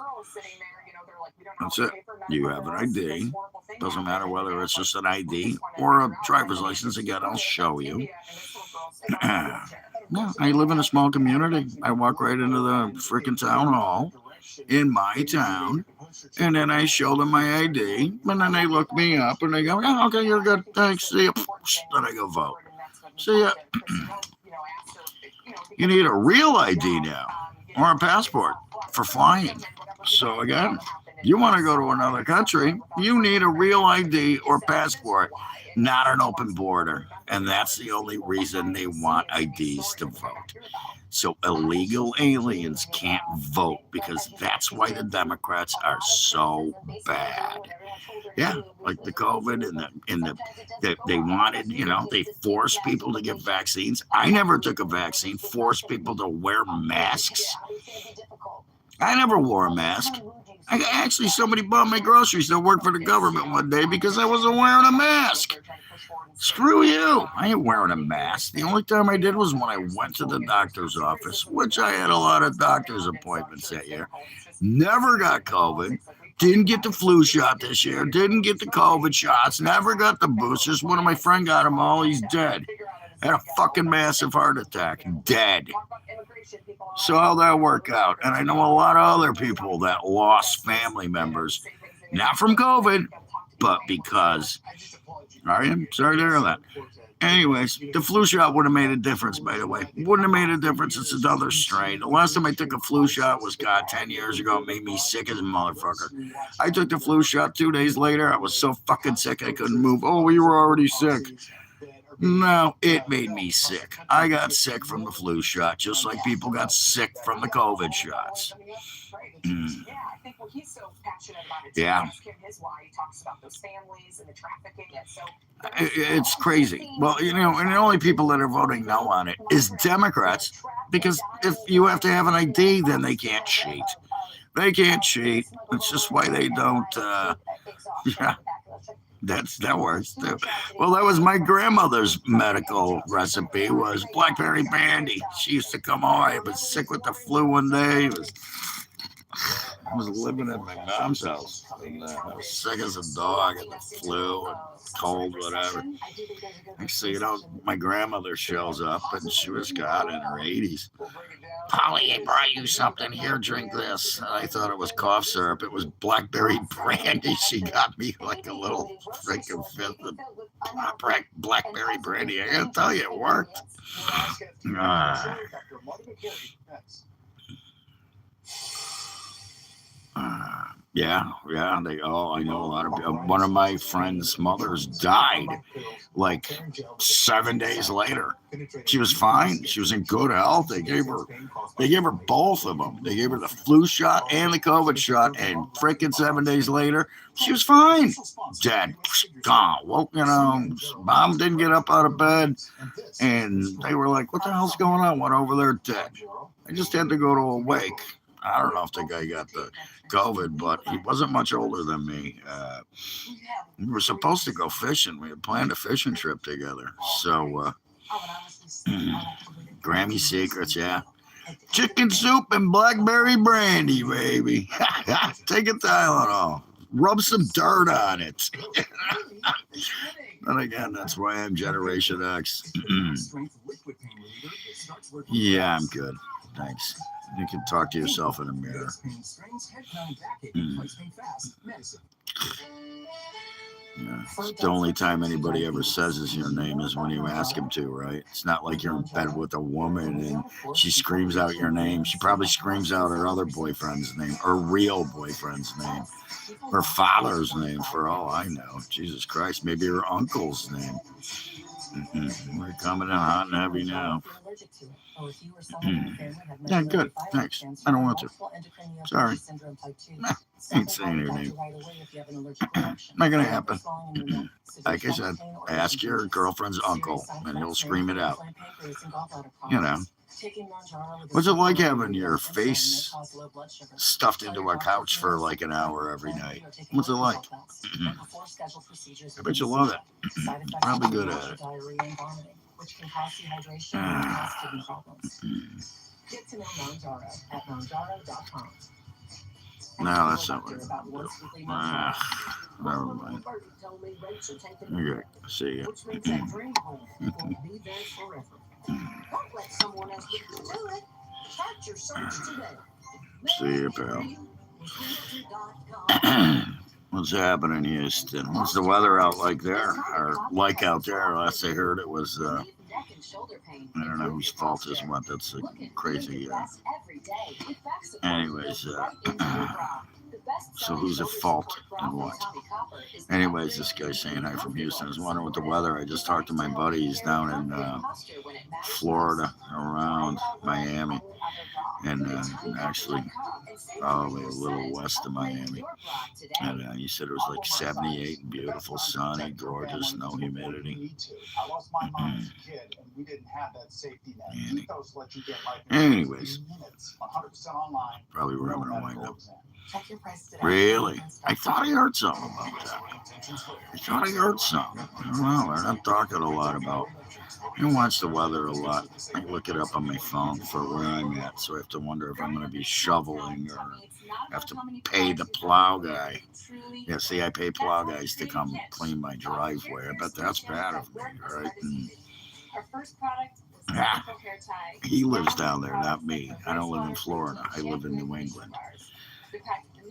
S1: That's it. You have an ID. Doesn't matter whether it's just an ID or a driver's license. Again, I'll show you. No, I live in a small community. I walk right into the freaking town hall in my town, and then I show them my ID, and then they look me up, and they go, yeah, okay, you're good, thanks, see ya. Then I go vote. See ya. You need a real ID now, or a passport for flying. So again, You want to go to another country, you need a real ID or passport, not an open border. And that's the only reason they want IDs to vote. So illegal aliens can't vote because that's why the Democrats are so bad. Yeah, like the COVID they wanted, they forced people to get vaccines. I never took a vaccine, forced people to wear masks. I never wore a mask. Somebody bought my groceries that worked for the government one day because I wasn't wearing a mask. Screw you. I ain't wearing a mask. The only time I did was when I went to the doctor's office, which I had a lot of doctor's appointments that year. Never got COVID. Didn't get the flu shot this year. Didn't get the COVID shots. Never got the boosters. One of my friends got them all. He's dead. Had a fucking massive heart attack. Dead. So how'd that work out? And I know a lot of other people that lost family members, not from COVID, but because. Are you? Sorry to hear that. Anyways, the flu shot would have made a difference, by the way. Wouldn't have made a difference. It's another strain. The last time I took a flu shot was, 10 years ago. It made me sick as a motherfucker. I took the flu shot 2 days later. I was so fucking sick I couldn't move. Oh, you were already sick. No, it made me sick. I got sick from the flu shot, just like people got sick from the COVID shots. Yeah. It's crazy. Well, and the only people that are voting no on it is Democrats, because if you have to have an ID, then they can't cheat. They can't cheat. That's just why they don't. Yeah. That works too. Well, that was my grandmother's medical recipe, was blackberry brandy. She used to come home. I was sick with the flu one day. I was living at my mom's house, and I was sick as a dog, and the flu and cold, whatever. Next thing you know, my grandmother shows up, and she was in her 80s. Polly, I brought you something. Here, drink this. And I thought it was cough syrup. It was blackberry brandy. She got me like a little freaking fifth of blackberry brandy. I gotta tell you, it worked. Yeah. I know a lot of people. One of my friend's mothers died like 7 days later. She was fine. She was in good health. They gave her both of them. They gave her the flu shot and the COVID shot, and freaking 7 days later, she was fine. Dead. Gone. Woke, mom didn't get up out of bed, and they were like, what the hell's going on? Went over there dead. I just had to go to a wake. I don't know if the guy got the COVID, but he wasn't much older than me. We were supposed to go fishing. We had planned a fishing trip together. So, Grammy secrets, yeah. Chicken soup and blackberry brandy, baby. Take a Tylenol. Rub some dirt on it. And again, that's why I'm Generation X. Yeah, I'm good. Thanks. You can talk to yourself in a mirror. Yeah. It's the only time anybody ever says your name is when you ask him to, right? It's not like you're in bed with a woman and she screams out your name. She probably screams out her other boyfriend's name, her real boyfriend's name, her father's name, for all I know. Jesus Christ, maybe her uncle's name. We're coming in hot and heavy now. Yeah, good. Thanks. I don't want to. Sorry. Nah, ain't saying your name. Not gonna happen. Like I said, ask your girlfriend's uncle, and he'll scream it out. What's it like having your face stuffed into a couch for like an hour every night? What's it like? I bet you love it. Probably good at it. Which can cause dehydration and cause kidney problems. Get to know Monjaro at monjaro.com. No, that's not what I'm doing. Never mind. Okay, see ya. See ya, pal. What's happening in Houston? What's the weather out like there? Or like out there? Last I heard it was, I don't know whose fault is what. That's a crazy, anyways, So who's at fault and what? Anyways, this guy's saying hi from Houston. I was wondering what the weather. I just talked to my buddy. He's down in Florida, around Miami, and actually probably a little west of Miami. And he said it was like 78 and beautiful, sunny, gorgeous, no humidity.
S3: I lost my mom as a kid, and we didn't have that safety net. Ethos lets you get life
S1: Anyways,
S3: minutes, 100% online.
S1: Probably where I'm gonna wind up.
S6: Check your price today.
S1: Really? I thought I heard something about that. I thought I heard something. I don't know. They're not talking a lot about. I watch the weather a lot. I look it up on my phone for where I'm at, so I have to wonder if I'm going to be shoveling or have to pay the plow guy. Yeah, see, I pay plow guys to come clean my driveway. I bet that's bad of me, right?
S5: Our first product was
S1: Yeah.
S5: hair tie.
S1: He lives down there, not me. I don't live in Florida. I live in New England.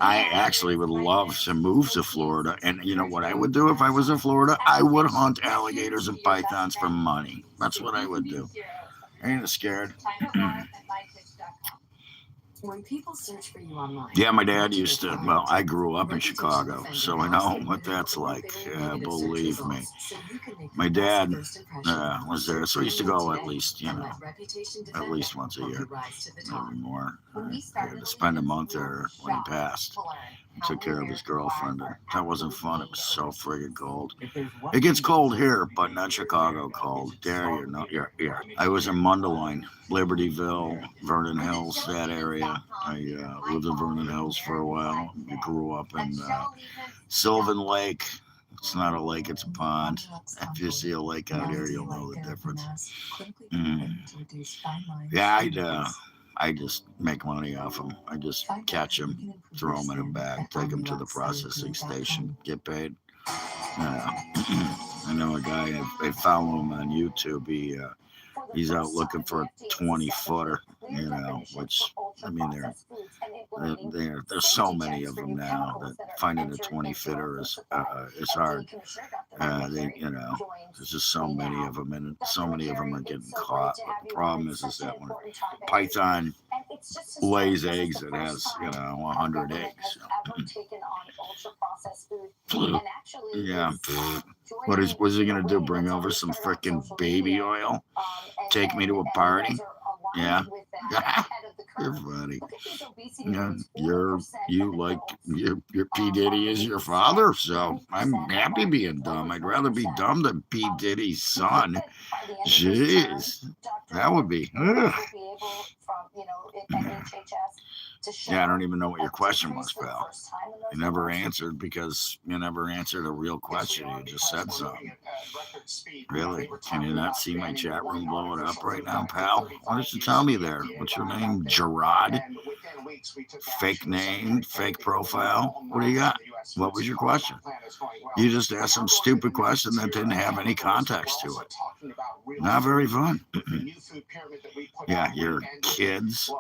S1: I actually would love to move to Florida. And you know what I would do if I was in Florida? I would hunt alligators and pythons for money. That's what I would do. I ain't scared.
S6: When people search for you online.
S1: Yeah, my dad used to. Well, I grew up in Chicago, so I know what that's like. Believe me. My dad was there, so I used to go at least, at least once a year, maybe more. I had to spend a month there when he passed. I took care of his girlfriend. That wasn't fun. It was so friggin' cold. It gets cold here, but not Chicago cold. There, you're not. Yeah. I was in Mundelein, Libertyville, Vernon Hills, that area. I lived in Vernon Hills for a while. I grew up in Sylvan Lake. It's not a lake, it's a pond. If you see a lake out here, you'll know the difference. Yeah, I just make money off them. I just catch them, throw them in a bag, take them to the processing station, get paid. I know a guy, I follow him on YouTube. He's out looking for a 20-footer, which, I mean, there's so many of them now that finding a 20-footer is hard. There's just so many of them, and so many of them are getting caught. But the problem is that when a python lays eggs, it has 100 eggs. Yeah. What's he gonna do? Bring over some frickin' baby oil? Take me to a party? Yeah. You're funny. Yeah, your P. Diddy is your father, so I'm happy being dumb. I'd rather be dumb than P. Diddy's son. Jeez, that would be. Ugh. Yeah, I don't even know what your question was, pal. You never answered because you never answered a real question. You just said something. Really? Can you not see my chat room blowing up right now, pal? Why don't you tell me there? What's your name? Gerard? Fake name? Fake profile? What do you got? What was your question? You just asked some stupid question that didn't have any context to it. Not very fun. Yeah, your kids.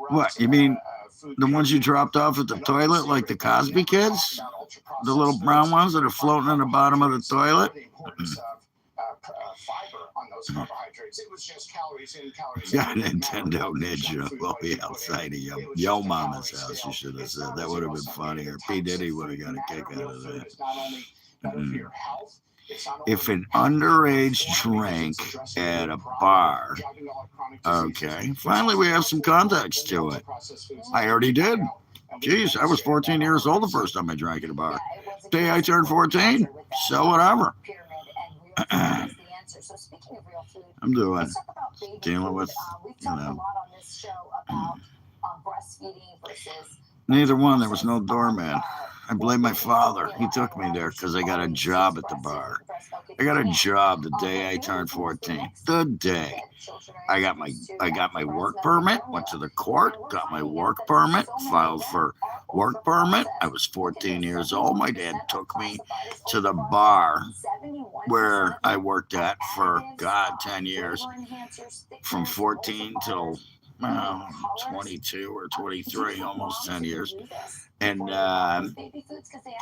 S1: What, you mean the ones you dropped off at the toilet, like the Cosby kids? The little brown ones that are floating in the bottom of the toilet? Yeah, Nintendo Ninja will be outside of Yo Mama's house, you should have said. That would have been funnier. P. Diddy would have got a kick out of that. If an underage drank at a bar, okay, finally we have some context to it. I already did. Jeez, I was 14 years old the first time I drank at a bar. Day I turned 14, so whatever. I'm dealing with, neither one. There was no doorman. I blame my father. He took me there because I got a job at the bar. I got a job the day I turned 14. The day. I got my work permit, went to the court, got my work permit, filed for work permit. I was 14 years old. My dad took me to the bar where I worked at for, 10 years. From 14 till 22 or 23, almost 10 years. And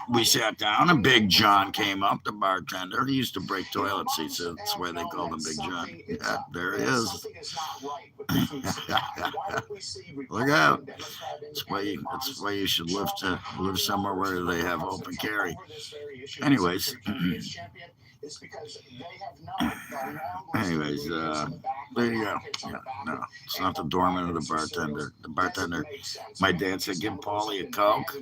S1: we sat down, and Big John came up, the bartender. He used to break toilet seats. So that's why they called him Big John. Yeah, there he is. Look out. That's why you should live somewhere where they have open carry. Anyways. Anyways, there you go. Yeah, no, it's not the doorman or the bartender. The bartender, my dad said, give Paulie a Coke.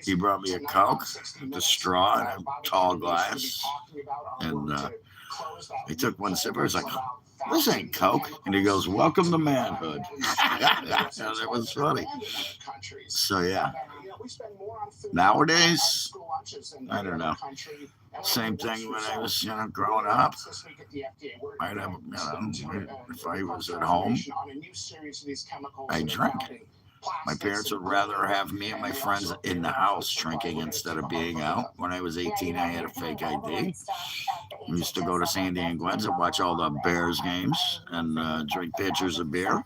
S1: He brought me a Coke, the straw, and a tall glass. And he took one sip. I was like, this ain't Coke. And he goes, welcome to manhood. That was funny. So, yeah. Nowadays, I don't know. Same thing when I was, growing up. I'd have, if I was at home, I drink. My parents would rather have me and my friends in the house drinking instead of being out. When I was 18, I had a fake ID. We used to go to Sandy and Gwen's and watch all the Bears games and drink pitchers of beer.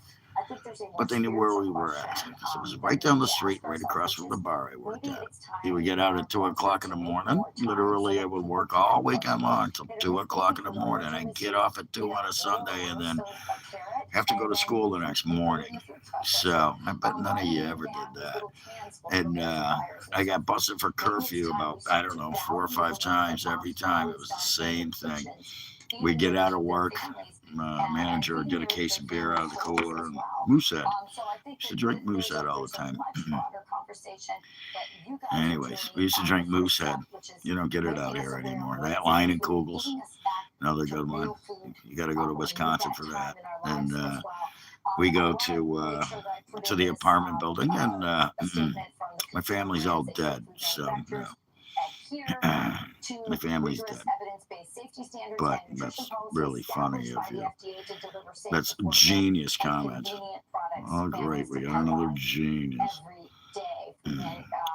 S1: But they knew where we were at. Because it was right down the street, right across from the bar I worked at. He would get out at 2 o'clock in the morning. Literally, I would work all weekend long until 2 o'clock in the morning. I'd get off at 2 on a Sunday and then have to go to school the next morning. So I bet none of you ever did that. And I got busted for curfew about, 4 or 5 times. Every time it was the same thing. We get out of work. Manager would get a case of beer out of the cooler and Moosehead. Used to drink Moosehead all the time. Anyways, we used to drink Moosehead. You don't get it out here anymore. That line in Kugel's, another good one. You got to go to Wisconsin for that. And we go to the apartment building, and my family's all dead. So my family's dead. But that's really funny of you. That's a genius comment. Oh, great. We got another genius.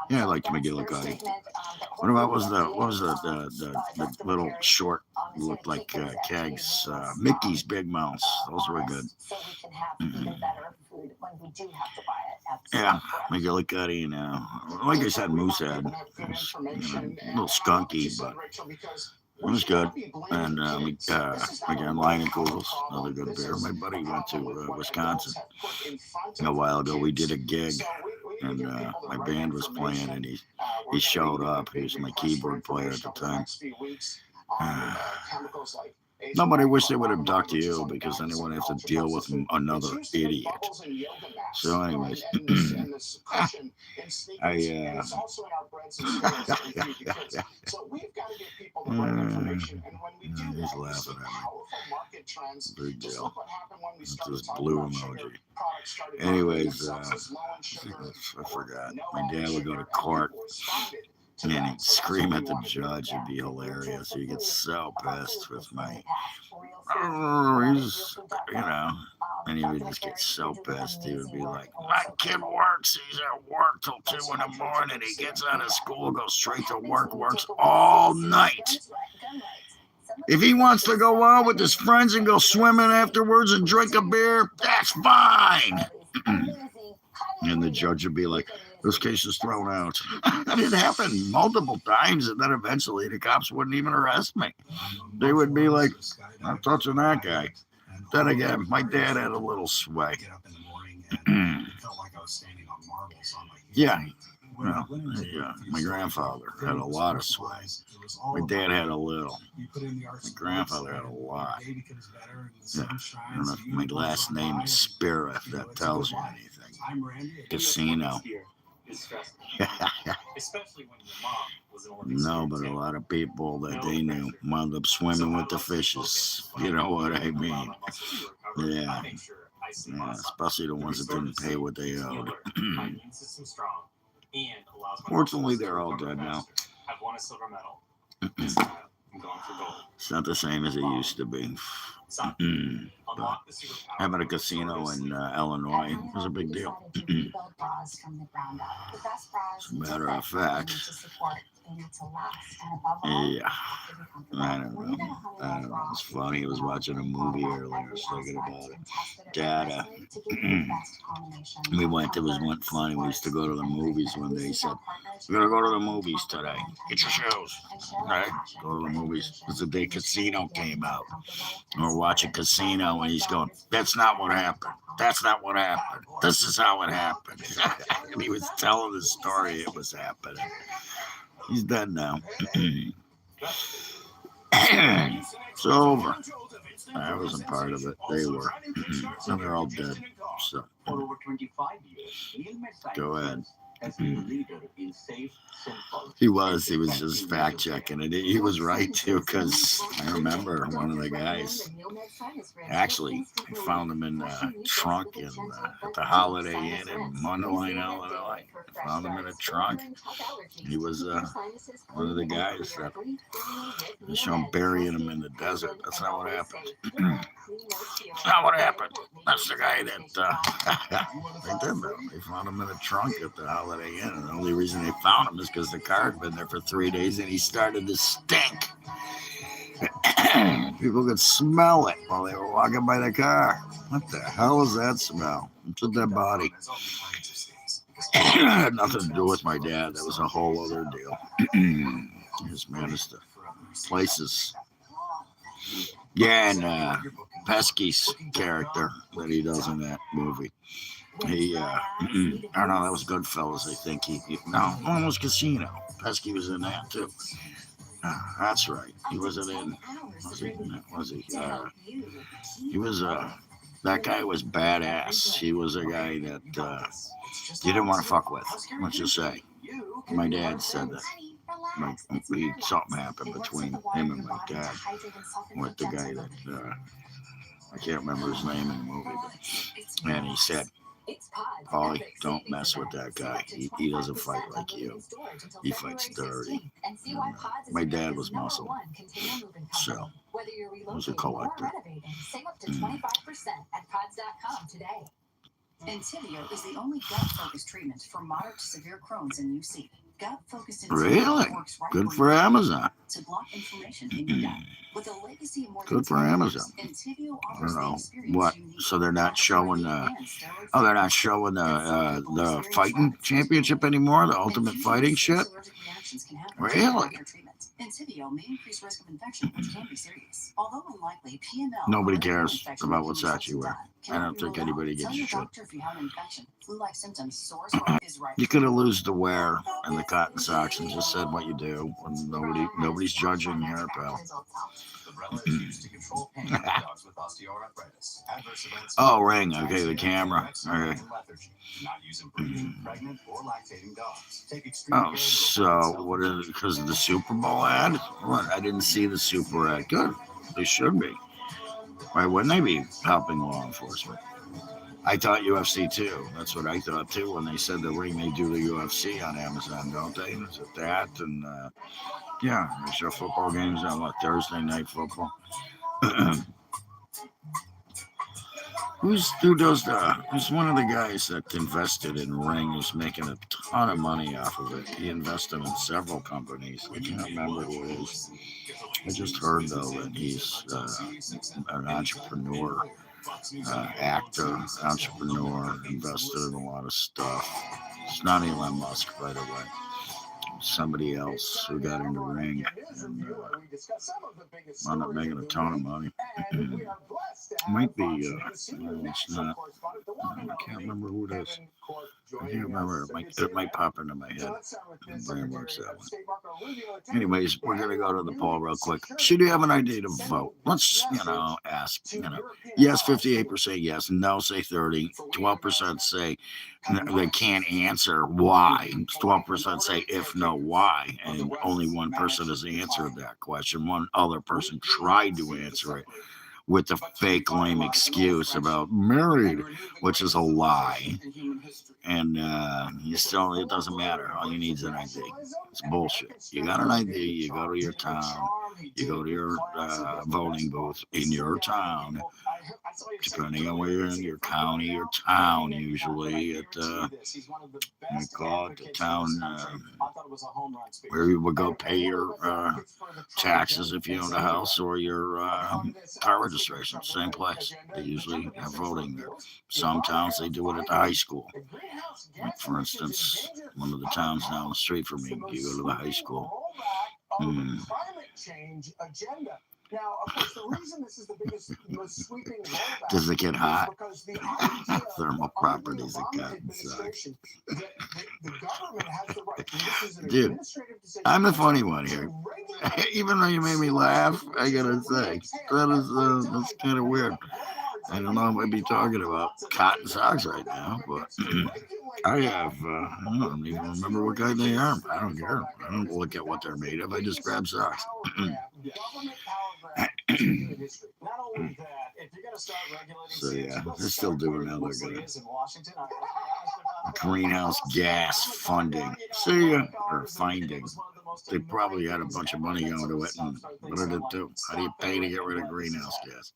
S1: Yeah, I like McGillicuddy. What was the little short, looked like kegs? Mickey's Big Mouths. Those were good. Yeah, McGillicuddy, like I said, Moosehead. It was, a little skunky, but it was good. And again, Lion and Kugels, another good beer. My buddy went to Wisconsin a while ago. We did a gig, and my band was playing, and he showed up. He was my keyboard player at the time. Nobody wished they would abduct you, because then they wouldn't have to deal with another idiot. So, anyways, he's laughing at me. Big deal. It's this blue emoji. Anyways, I forgot. My dad would go to court, and he'd scream at the judge. It'd be hilarious. He gets so pissed with me. And he would just get so pissed. He would be like, my kid works. He's at work till 2 in the morning. He gets out of school, goes straight to work, works all night. If he wants to go out with his friends and go swimming afterwards and drink a beer, that's fine. And the judge would be like, this case is thrown out. It happened multiple times, and then eventually the cops wouldn't even arrest me. They would be like, I'm touching that guy. Then again, my dad had a little sway. Yeah. Well, my grandfather had a lot of sway. My dad had a little. My grandfather had a lot. Yeah. I don't know if my last name is Spira, if that tells you anything. Casino. No, but a lot of people that they knew wound up swimming with the fishes. You know what I mean? Yeah. Especially the ones that didn't pay what they owed. Fortunately, they're all dead now. It's not the same as it used to be. having a casino in Illinois was a big deal. As a matter of fact, yeah, I don't know. It's funny. I was watching a movie earlier. I was thinking about it. Dad, we went. There was one funny. We used to go to the movies one day. He said, "We're gonna go to the movies today. Get your shoes." Right? Go to the movies. It's the day Casino came out. And we're watching Casino, and he's going, "That's not what happened. That's not what happened. This is how it happened." And he was telling the story. It was happening. He's dead now. It's over. I wasn't part of it. They were. And they're all dead. So go ahead. He was just fact checking it. He was right too, because I remember one of the guys. Actually, I found him in the trunk at the Holiday Inn in Mundelein, Illinois. I found him in a trunk. He was one of the guys that they show him burying him in the desert. That's not what happened. That's not what happened. That's the guy that they did that. They found him in a trunk at the Holiday Inn, and the only reason they found him is because the car had been there for 3 days and he started to stink. People could smell it while they were walking by the car. What the hell is that smell? It's a dead body. It had nothing to do with my dad. That was a whole other deal. His managed the places. Yeah, and Pesky's character that he does in that movie. He, I don't know, that was Goodfellas, I think. No, it was Casino. Pesky was in that, too. That's right. He wasn't in, was he? He was, that guy was badass. He was a guy that you didn't want to fuck with, let's just say. My dad said that. Something happened between him and my dad with the guy that, I can't remember his name in the movie, but, and he said, "Paulie, don't mess with that guy. He doesn't fight like you. He fights dirty." My dad was muscle, so he was a collector.
S5: Entivio is the only gut-focused treatment for moderate to severe Crohn's and UC. Gut-focused
S1: Really?
S5: works right
S1: Good for Amazon.
S5: to block inflammation in your gut. With a legacy of more
S1: Good for Amazon. I don't know what. So they're not showing they're not showing the fighting championship anymore. The ultimate fighting shit. Really?
S5: Entivio may increase risk of infection, which can be serious. Although unlikely, PML.
S1: Nobody cares about what socks you wear. I don't think anybody gives a shit. You could have lost the wear and the cotton socks and just said what you do. And nobody's judging here, pal. Oh, ring. Okay, the camera. Okay. Oh, so what is it? Because of the Super Bowl ad? What? I didn't see the Super ad. Good. They should be. Why wouldn't they be helping law enforcement? I thought UFC too. That's what I thought too when they said the ring. They do the UFC on Amazon, don't they? Is it that? And yeah, they show football games on what, Thursday night football. Who does that? Who's one of the guys that invested in Ring who's making a ton of money off of it? He invested in several companies. I can't remember who it is. I just heard though that he's an entrepreneur, actor, entrepreneur, invested in a lot of stuff. It's not Elon Musk, by the way. Somebody else who got into Ring and wound up making a ton of money. Might be, no, it's not. I can't remember who it is. I can't remember. It might pop into my head. My brain works that way. Anyways, we're going to go to the poll real quick. Should you have an idea to vote? Let's, ask, yes, 58% yes, no, say 30, 12% say they can't answer why. 12% say if no, why. And only one person has answered that question. One other person tried to answer it with a fake lame excuse about married, which is a lie. And it doesn't matter. All you need is an ID. It's bullshit. You got an ID, you go to your town, you go to your voting booth in your town, depending on where you're in, your county or town, usually at we call it the town where you would go pay your taxes if you own a house, or your car registration. Same place. They usually have voting there. Some towns they do it at the high school. Like for instance, one of the towns down the street from me, you go to the high school.
S3: Climate change agenda. Now, of course, the reason this is the biggest, most sweeping rollback
S1: Does it get hot?
S3: is because the idea
S1: Thermal
S3: under
S1: properties
S3: the
S1: of
S3: Obama
S1: cotton
S3: administration that the government has the right. This is an
S1: Dude,
S3: administrative decision
S1: I'm the funny one here.
S3: to regulate
S1: Even though you made me laugh, I gotta say that's kind of weird. I don't know what I'd be talking about cotton socks right now, but I have, I don't even remember what kind they are. I don't care. I don't look at what they're made of. I just grab socks. So yeah, they're still doing now. They're gonna greenhouse gas funding. See ya, or finding. They probably had a bunch of money going to it, and what did it do? How do you pay to get rid of greenhouse gas?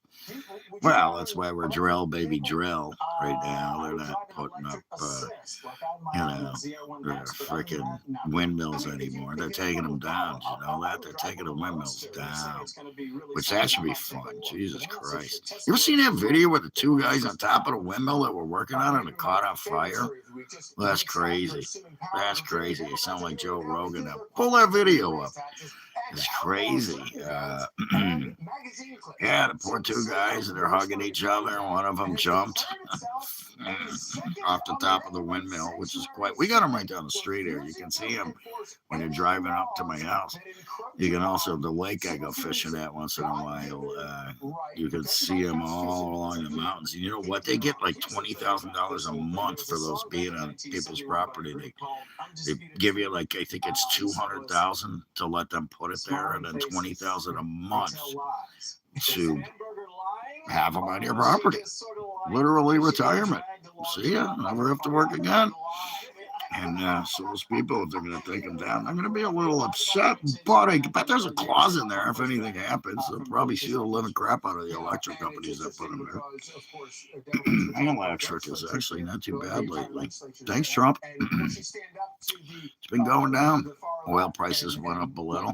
S1: Well, that's why we're drill, baby, drill right now. They're not putting up, freaking windmills anymore. They're taking them down. You know that? They're taking the windmills down, which that should be fun. Jesus Christ. You ever seen that video with the two guys on top of the windmill that were working on it and it caught on fire? Well, that's crazy. That's crazy. They sound like Joe Rogan now. Pull that video up. It's crazy. Yeah, the poor two guys, they're hugging each other, and one of them jumped off the top of the windmill, which is quite. We got them right down the street here. You can see them when you're driving up to my house. You can also, the lake I go fishing at once in a while, you can see them all along the mountains. And you know what? They get like $20,000 a month for those being on people's property. They give you like, I think it's $200,000 to let them put it there, and then $20,000 a month to have them on your property. Literally retirement. See ya. Never have to work again. And so those people, if they're going to take them down, they're going to be a little upset. But I bet there's a clause in there. If anything happens, they'll probably sue the living crap out of the electric companies that put them there. Electric is actually not too bad lately. Thanks, Trump. It's been going down. Oil prices went up a little,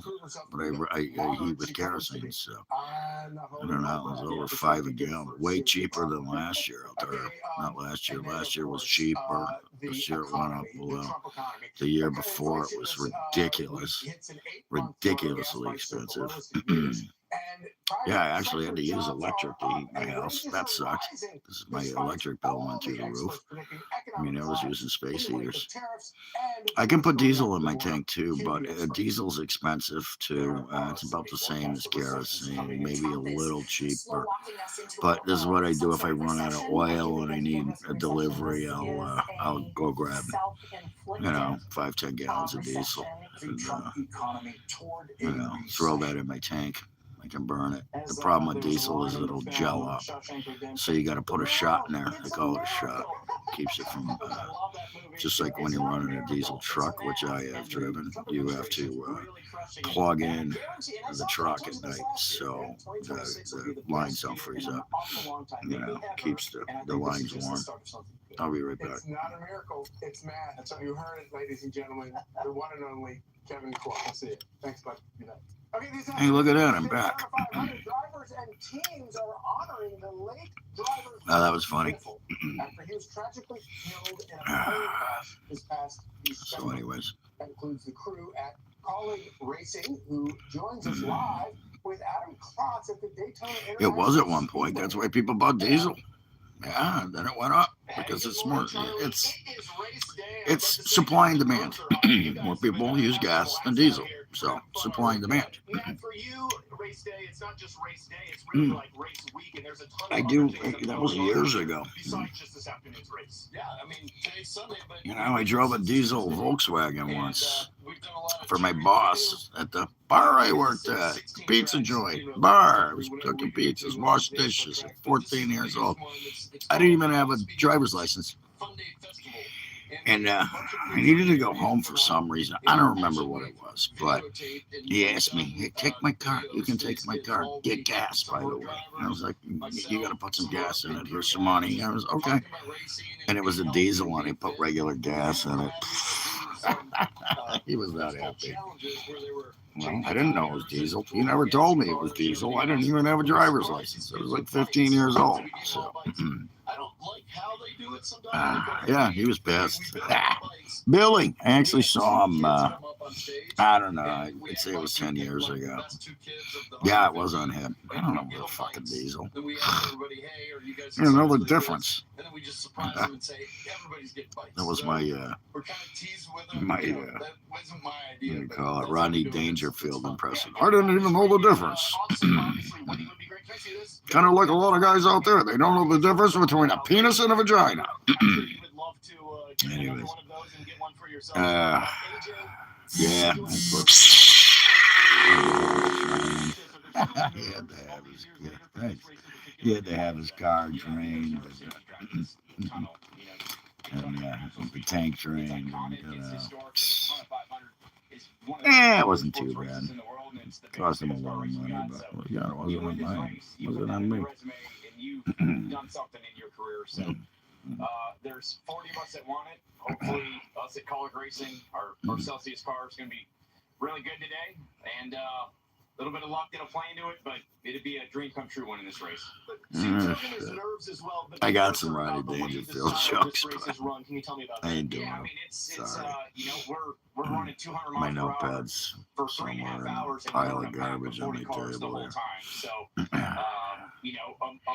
S1: but I heat with kerosene, so I don't know. It was over $5 a gallon, way cheaper than last year out there. Not last year. Last year was cheaper. This year it went up a little. The year before it was ridiculous, ridiculously expensive. Yeah, I actually had to use electric to heat my house. That sucked. My electric bill went through the roof. I mean, I was using space heaters. I can put diesel in my tank too, but diesel's expensive too. It's about the same as kerosene, maybe a little cheaper. But this is what I do if I run out of oil and I need a delivery. I'll go grab, 5-10 gallons of diesel and throw that in my tank. I can burn it. The problem with diesel is it'll gel up. So you got to put a shot in there. They call it a shot. Keeps it from, just like when you're running a diesel truck, which I have driven, you have to plug in the truck at night so the lines don't freeze up. Keeps the lines warm. I'll be right back.
S3: It's not a miracle. It's math. That's what you heard it, ladies and gentlemen. The one and only Kevin Clark. I'll see it. Thanks, bud.
S1: Hey, look at that. I'm back.
S3: Drivers and teams are honoring the late driver.
S1: Oh, that was funny.
S3: After he was tragically killed in a plane crash this past December.
S1: So anyways.
S3: That includes the crew at Colleague Racing, who joins us live with Adam Klotz at the Daytona International.
S1: It was at one point. That's why people bought diesel. Yeah, then it went up because it's more. It's supply and demand. More people use gas than diesel, so supply and demand.
S3: For you, race day, it's not just race day; it's really like race week, and there's a ton.
S1: I do. That was years ago.
S3: Besides just this afternoon's race. Yeah, I mean today's Sunday, but
S1: I drove a diesel Volkswagen once for my boss at the bar I worked at, the pizza joint bar. I was cooking pizzas, washed dishes at 14 years old. I didn't even have a driver's license. And I needed to go home for some reason. I don't remember what it was, but he asked me, "Hey, take my car. You can take my car. Get gas, by the way." And I was like, "You got to put some gas in it. Here's some money." I was okay. And it was a diesel, and he put regular gas in it. He was not happy. Well, I didn't know it was diesel. He never told me it was diesel. I didn't even have a driver's license. I was like 15 years old. So, yeah, he was pissed. Billy, I actually saw him, I don't know, I'd say it was 10 years ago. Yeah, it was on him. I don't know what fucking diesel. You know the difference. That was my what do you call it, Rodney Dangerfield impression. I didn't even know the difference. Kind of like a lot of guys out there. They don't know the difference between a penis and a vagina. Anyways. Yeah. He had to have his car drained. And the tank drained. And, it wasn't too bad. It cost him a lot of money, but it wasn't on mine. It wasn't on me.
S7: Done something in your career, so there's 40 of us that want it. Hopefully, us at College Racing, our Celsius car is going to be really good today, and a little bit of luck that'll play into it, but it'd be a dream come true winning this race.
S1: I got some Rodney Dangerfield jokes, but I ain't doing
S7: I
S1: it.
S7: mean, it's
S1: Sorry.
S7: we're running 200
S1: My
S7: miles per hour
S1: notepad's
S7: for
S1: somewhere
S7: 3.5
S1: in a
S7: hours, and
S1: pile
S7: we're
S1: of
S7: running
S1: garbage on
S7: 40
S1: my
S7: cars the
S1: table
S7: whole
S1: there.
S7: time. So, a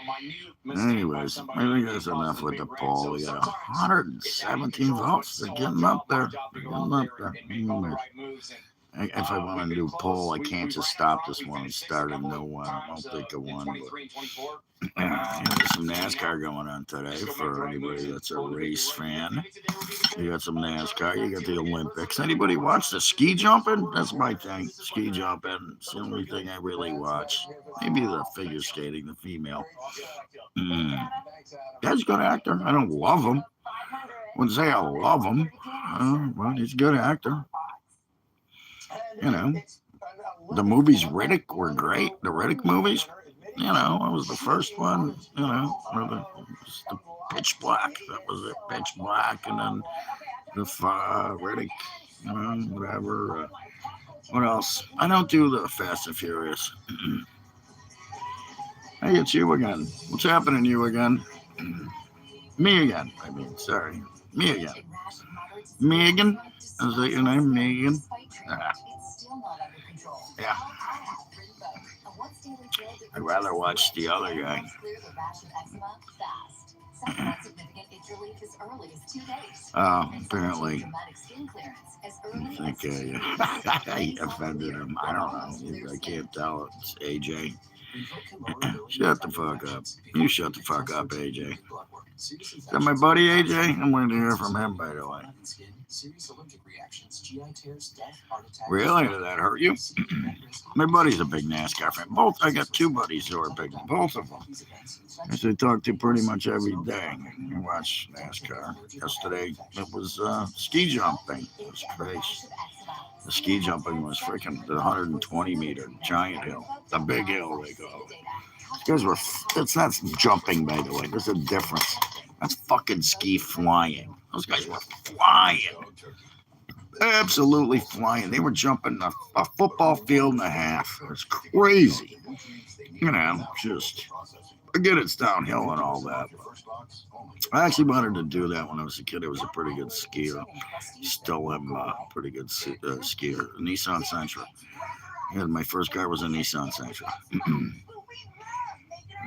S7: minute mistake
S1: Anyways,
S7: by
S1: I
S7: somebody
S1: think that's
S7: causes
S1: enough
S7: a
S1: with
S7: big
S1: the
S7: wreck.
S1: poll.
S7: So
S1: We got
S7: sometimes
S1: 117 votes. They're getting up there. They're getting up there. If I want a new poll, I can't just stop this one and start a new one. I won't think of one. But there's some NASCAR going on today for anybody that's a race fan. You got some NASCAR. You got the Olympics. Anybody watch the ski jumping? That's my thing. Ski jumping. It's the only thing I really watch. Maybe the figure skating, the female. Guy's a good actor. I don't love him. Wouldn't say I love him. Well, he's a good actor. You know, the movies Riddick were great. The Riddick movies, you know, it was the first one, you know, the Pitch Black. That was it, Pitch Black. And then the Riddick, you know, whatever. What else? I don't do the Fast and Furious. Hey, it's you again. What's happening to you again? Me again. I mean, sorry. Me again. Megan? Is that your name, Megan? Yeah. I'd rather watch the other guy. Apparently. I think I offended him. I don't know. I can't tell. It's AJ. Shut the fuck up. You shut the fuck up, AJ. Is that my buddy AJ? I'm waiting to hear from him, by the way. Really? Did that hurt you? My buddy's a big NASCAR fan. I got two buddies who are big. Both of them. I talk to pretty much every day. I watch NASCAR. Yesterday, it was ski jumping. It was crazy. The ski jumping was freaking the 120-meter giant hill. The big hill, they call it. Those were, that's not jumping, by the way. There's a difference. That's fucking ski flying. Those guys were flying. Absolutely flying. They were jumping a football field and a half. It was crazy. You know, just, again, it's downhill and all that. I actually wanted to do that when I was a kid. I was a pretty good skier. Still am a pretty good skier. Nissan Sentra. Yeah, my first car was a Nissan Sentra.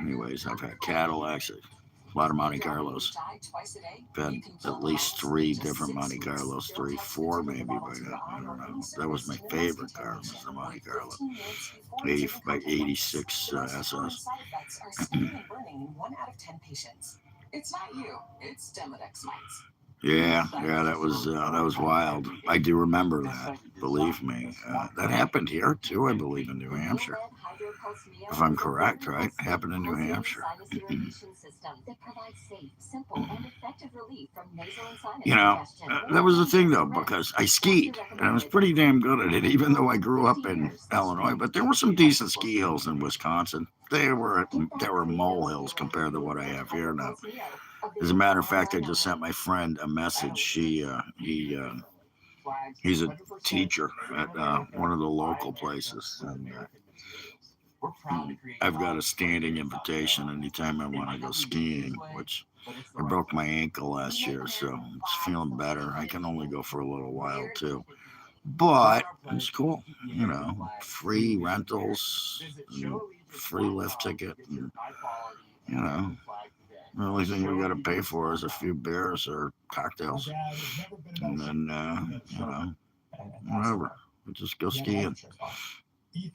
S1: Anyways, I've had Cadillacs, a lot of Monte Carlos. I've had at least 3 different Monte Carlos, 3, 4 maybe by now. I don't know. That was my favorite car, was the Monte Carlo. 86 SS.
S6: It's not you, it's Demodex mites.
S1: Yeah, that was wild. I do remember that. Believe me, that happened here too. I believe in New Hampshire. if I'm correct, right? Happened in New Hampshire. You know, that was the thing though, because I skied and I was pretty damn good at it, even though I grew up in Illinois. But there were some decent ski hills in Wisconsin. They were molehills compared to what I have here now. As a matter of fact, I just sent my friend a message. He's a teacher at one of the local places, and I've got a standing invitation anytime I want to go skiing, which I broke my ankle last year, so it's feeling better. I can only go for a little while too, but it's cool, you know, free rentals, and free lift ticket, and, you know, the only thing we got to pay for is a few beers or cocktails, and then, you know, whatever, we just go skiing.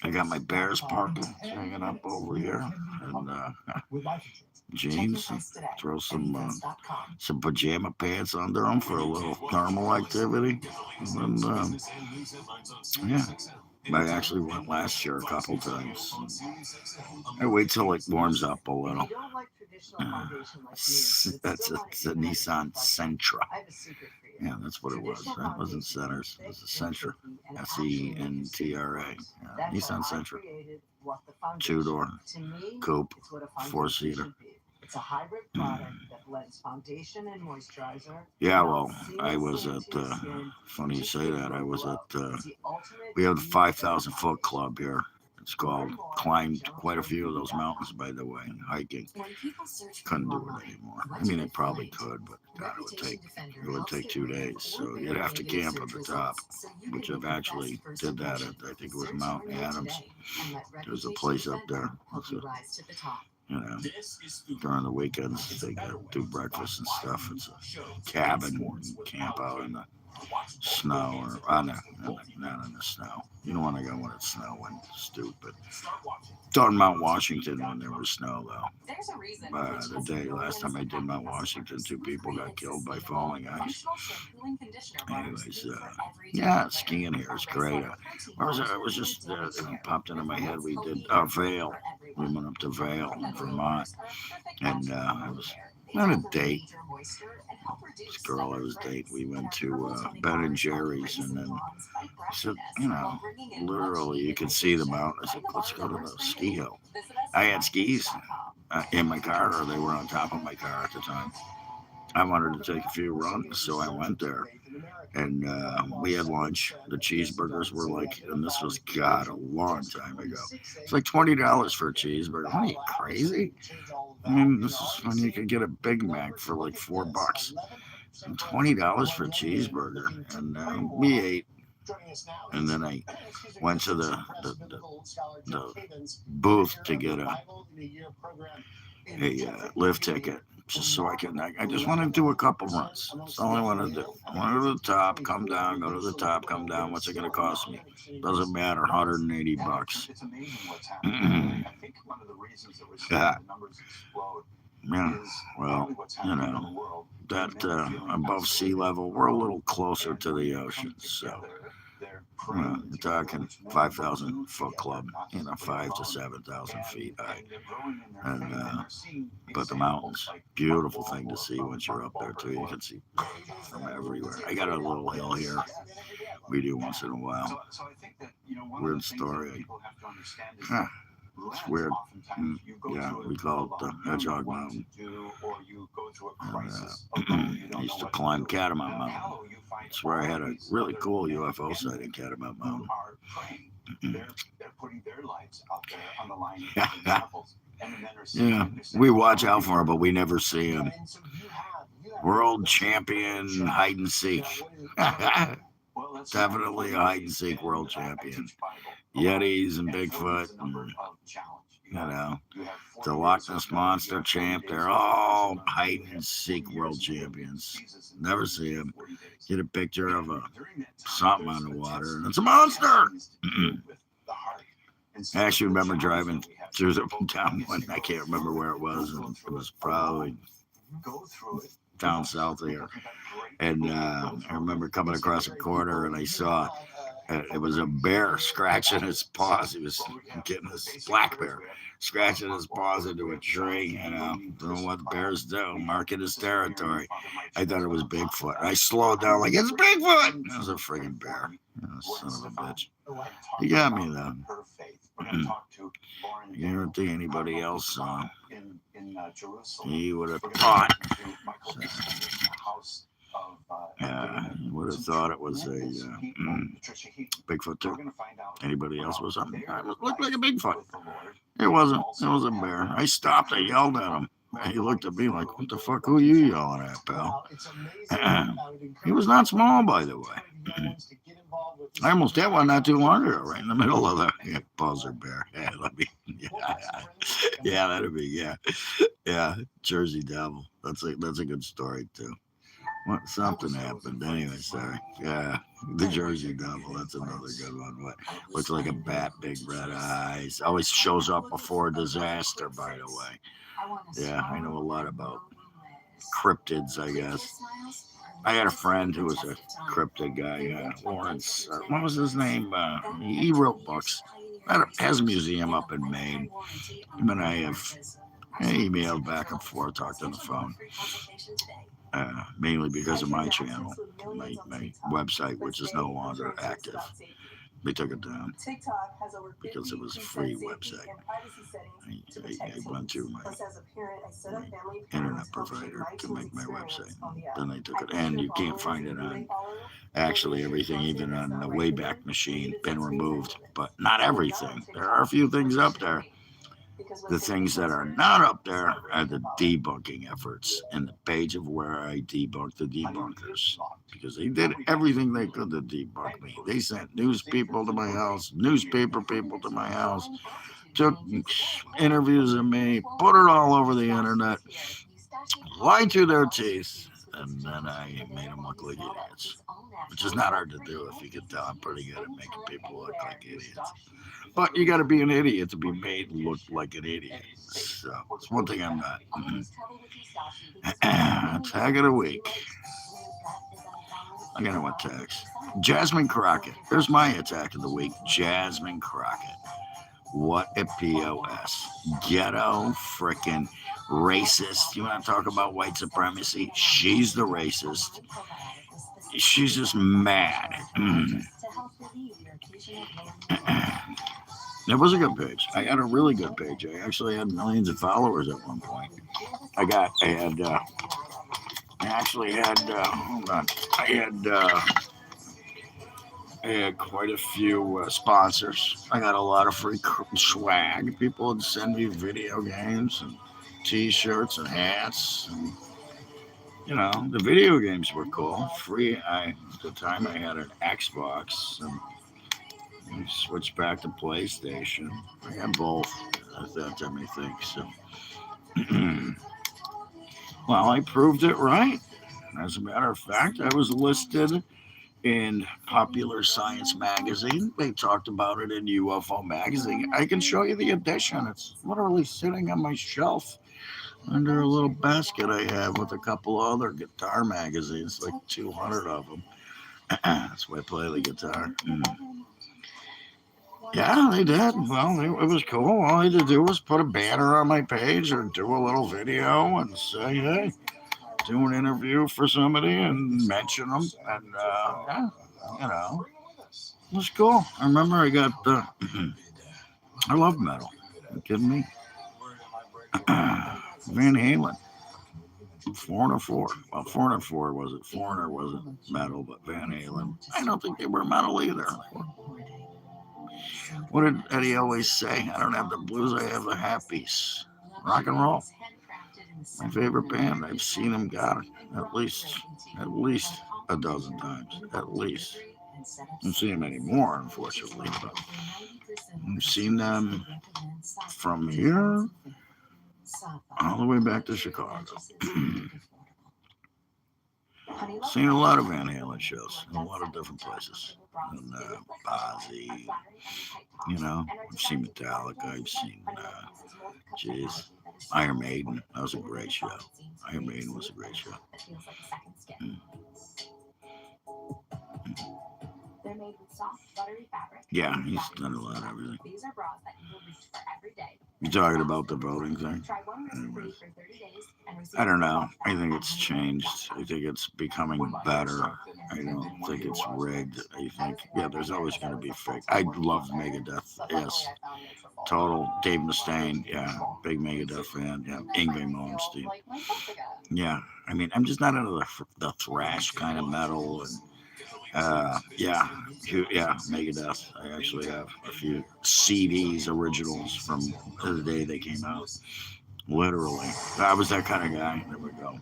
S1: I got my Bears parking hanging up over here, and jeans, throw some pajama pants under them for a little thermal activity, and then, yeah. I actually went last year a couple times. I wait till it warms up a little. It's a Nissan Sentra. Yeah, that's what it was. That wasn't Centers. It was a Sentra. Sentra. Yeah, Nissan Sentra. 2-door coupe, 4-seater.
S6: It's a hybrid product that blends foundation and moisturizer.
S1: Yeah, well, I was at, funny you say that, I was at, we have the 5,000 foot club here. It's called, climbed quite a few of those mountains, by the way, hiking. Couldn't do it anymore. I mean, I probably could, but God, it would take 2 days. So you'd have to camp at the top, which I've actually did that at, I think it was Mount Adams. There's a place up there. You know, during the weekends, they do breakfast and stuff. It's a cabin, you camp out in the snow, or not in the snow. You don't want to go when it's snowing, stupid. Done Mount Washington when there was snow, though. Last time I did Mount Washington, 2 people got killed by falling ice. Anyways, yeah, skiing here is great. Where was it? It was just, it popped into my head. We did Vail. We went up to Vail, Vermont, and I was on a date. This girl I was dating, we went to Ben and Jerry's, and then I said, you know, literally you could see the mountain. I said, let's go to the ski hill. I had skis in my car, or they were on top of my car at the time. I wanted to take a few runs, so I went there, and we had lunch. The cheeseburgers were like, and this was, God, a long time ago. It's like $20 for a cheeseburger. Are you crazy? I mean, this is when you could get a Big Mac for like $4. And $20 for a cheeseburger. And we ate. And then I went to the booth to get a lift ticket, just so I just want to do a couple runs. That's all I want to do. I want to go to the top, come down, go to the top, come down. What's it going to cost me? Doesn't matter, $180.
S2: It's amazing what's happening. I think one of the reasons that we're seeing the numbers explode.
S1: Yeah, well, you know, that above sea level, we're a little closer to the ocean, so you're talking 5,000 foot club, you know, 5,000 to 7,000 feet high, and but the mountains, beautiful thing to see once you're up there too. You can see from everywhere. I got a little hill here we do once in a while. Weird story. Huh. It's weird. Yeah, we call it the Hedgehog Mountain. I used to climb Catamount Mountain. That's where I had a really cool UFO sighting, Catamount Mountain. Yeah, we watch out for them, but we never see them. World champion hide and seek. Definitely a hide and seek world champion. Yetis and Bigfoot, and, you know, the Loch Ness Monster champ. They're all hide and seek world champions. Never see them. Get a picture of something on the water, and it's a monster. I actually remember driving through the town one. I can't remember where it was, and it was probably down south here. And I remember coming across a corner, and I saw It was a bear scratching his paws. He was getting this black bear scratching his paws into a tree. Doing what bears do, marking his territory. I thought it was Bigfoot. I slowed down like, it's Bigfoot. It was a friggin' bear. Son of a bitch. He got me though. I guarantee anybody else saw him. He would have thought. He would have thought it was a Bigfoot too. Anybody else was something? It looked like a Bigfoot. It wasn't. It was a bear. I stopped. I yelled at him. He looked at me like, what the fuck? Who are you yelling at, pal? He was not small, by the way. I almost had one not too long ago, right in the middle of the buzzer bear. Yeah, that'd be, yeah, Jersey Devil. That's a good story too. What, something happened anyway. Sorry. Yeah, the Jersey Devil. That's another good one. What looks like a bat, big red eyes. Always shows up before a disaster. By the way. Yeah, I know a lot about cryptids, I guess. I had a friend who was a cryptid guy, Lawrence. What was his name? He wrote books. Has a museum up in Maine. Him and I have emailed back and forth, talked on the phone. Mainly because of my channel, my website, which is no longer active. They took it down because it was a free website. I went to my internet provider to make my website. Then they took it, and you can't find it on actually everything, even on the Wayback Machine, been removed. But not everything. There are a few things up there. The things that are not up there are the debunking efforts and the page of where I debunked the debunkers, because they did everything they could to debunk me. They sent news people to my house, newspaper people to my house, took interviews of me, put it all over the internet, lied through their teeth, and then I made them look like idiots, which is not hard to do. If you can tell, I'm pretty good at making people look like idiots. But you got to be an idiot to be made look like an idiot. So it's one thing I'm not. Tag of the week. I got what tags. Jasmine Crockett. There's my attack of the week. Jasmine Crockett. What a POS. Ghetto frickin' racist. You want to talk about white supremacy? She's the racist. She's just mad. It was a good page. I had a really good page. I actually had millions of followers at one point. I had quite a few sponsors. I got a lot of free swag. People would send me video games and t-shirts and hats. And, the video games were cool. Free. At the time I had an Xbox and I switched back to PlayStation. I had both at that time, I think. So, well, I proved it right. As a matter of fact, I was listed in Popular Science magazine. They talked about it in UFO magazine. I can show you the edition. It's literally sitting on my shelf under a little basket I have with a couple other guitar magazines, like 200 of them. That's why I play the guitar. Yeah, they did. Well, it was cool. All I had to do was put a banner on my page or do a little video and say, hey, do an interview for somebody and mention them. And, it was cool. I remember I got, I love metal. Are you kidding me? Van Halen. Foreigner 4. Well, Foreigner 4 wasn't. Foreigner wasn't metal, but Van Halen. I don't think they were metal either. What did Eddie always say? I don't have the blues, I have the happies. Rock and roll. My favorite band. I've seen them at least a dozen times. At least. I don't see them anymore, unfortunately, but I've seen them from here all the way back to Chicago. Seen a lot of Van Halen shows in a lot of different places. And Ozzy, I've seen Metallica, I've seen, Iron Maiden. That was a great show. Iron Maiden was a great show.
S8: made with soft, buttery fabric.
S1: Yeah, he's done a lot of everything.
S8: These are bras that you will reach for every day.
S1: You talking about the voting thing?
S8: Try one risk-free
S1: Anyways.
S8: for 30 days and receive
S1: I don't know.
S8: $12
S1: I think
S8: back.
S1: it's changed. I think it's becoming better. I don't think it's rigged. I think, yeah, there's always going to be fake. I love Megadeth. Yes. Total Dave Mustaine. Yeah. Big Megadeth fan. Yeah. Ingve Malmsteen.
S8: Like myself again.
S1: Yeah. I mean, I'm just not into the thrash kind of metal. And yeah. Megadeth. I actually have a few CDs, originals from the day they came out. Literally. I was that kind of guy. There we go.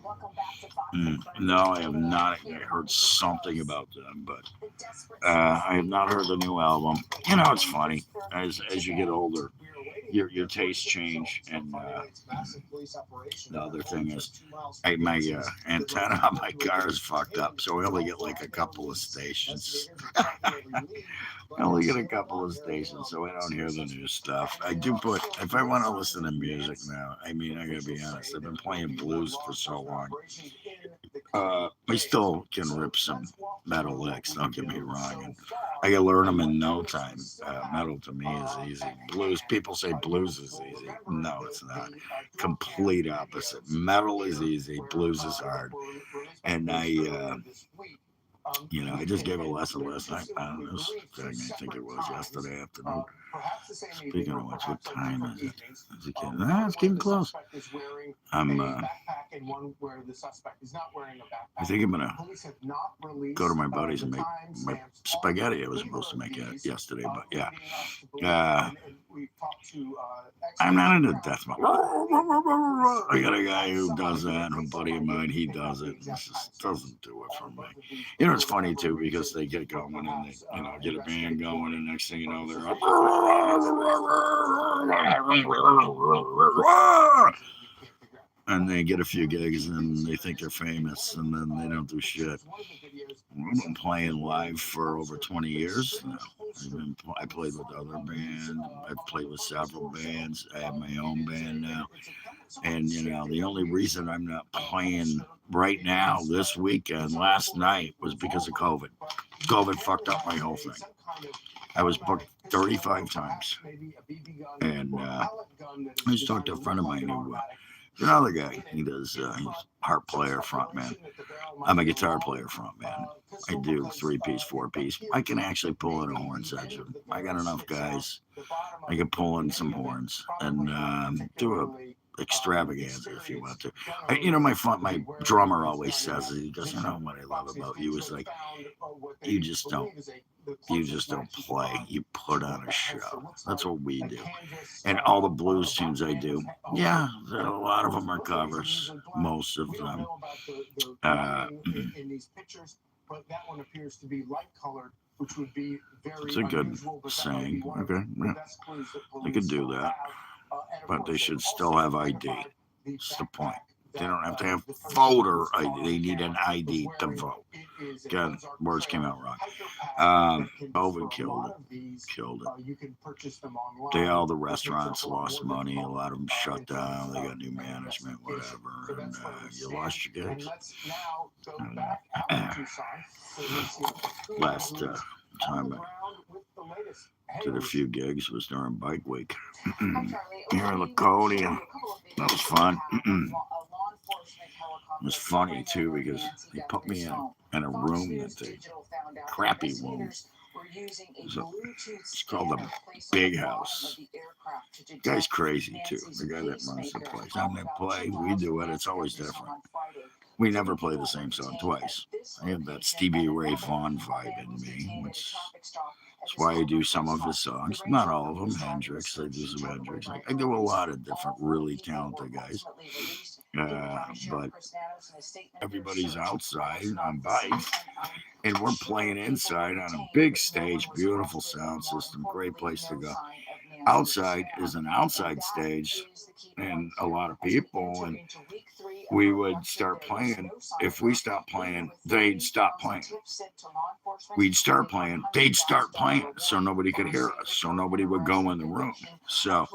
S1: No, I have not. I heard something about them, but I have not heard the new album. You know, it's funny. As you get older, your tastes change. And the other thing is, my antenna on my car is fucked up, so we only get like a couple of stations. I only get a couple of stations, so I don't hear the new stuff. I do put, if I want to listen to music now, I mean, I gotta be honest, I've been playing blues for so long. I still can rip some metal licks, don't get me wrong. And I can learn them in no time. Metal to me is easy. Blues, people say blues is easy. No, it's not. Complete opposite. Metal is easy, blues is hard. And I just gave a lesson last night on this thing. I think it was yesterday afternoon. Speaking of which, what time is it? Is it getting, it's getting close. I think I'm gonna go to my buddies and make my spaghetti I was supposed to make it yesterday, but yeah. I'm not into death metal. I got a guy who does that, and a buddy of mine, he does it. It just doesn't do it for me. You know, it's funny too, because they get going and they, get a band going, and next thing you know, they're up. And they get a few gigs and they think they're famous, and then they don't do shit. I've been playing live for over 20 years now. I played with other bands. I've played with several bands. I have my own band now. And, the only reason I'm not playing right now this weekend, last night, was because of COVID. COVID fucked up my whole thing. I was booked 35 times. And I just talked to a friend of mine who, another guy, he does, he's harp player, frontman. I'm a guitar player, frontman. I do 3-piece, 4-piece. I can actually pull in a horn section. I got enough guys. I can pull in some horns and do a extravaganza if you want to. My drummer always says it. He goes, what I love about you is like, you just don't play, you put on a show. That's what we do. And all the blues tunes I do, a lot of them are covers, most of them. It's a good saying. Okay, yeah. They could do that, but they should still have ID. That's the point. They don't have to have voter ID. They need an ID to vote. Again, words came out wrong. COVID killed it. All the restaurants lost money. A lot of them shut down. They got new management, whatever. And you lost your gigs. Last time I did a few gigs was during Bike Week here in Laconia. That was fun. It was funny too, because they put me in a room crappy room. So it's called the Big House. The guy's crazy too. The guy that runs the place. When they play, we do it. It's always different. We never play the same song twice. I have that Stevie Ray Vaughan vibe in me, which is why I do some of his songs. Not all of them. Hendrix, I do some Hendrix. I do a lot of different really talented guys. But everybody's outside on bikes, and we're playing inside on a big stage, beautiful sound system, great place to go. Outside is an outside stage and a lot of people, and we would start playing. If we stopped playing, they'd stop playing. We'd start playing, they'd start playing, so nobody could hear us, so nobody would go in the room. So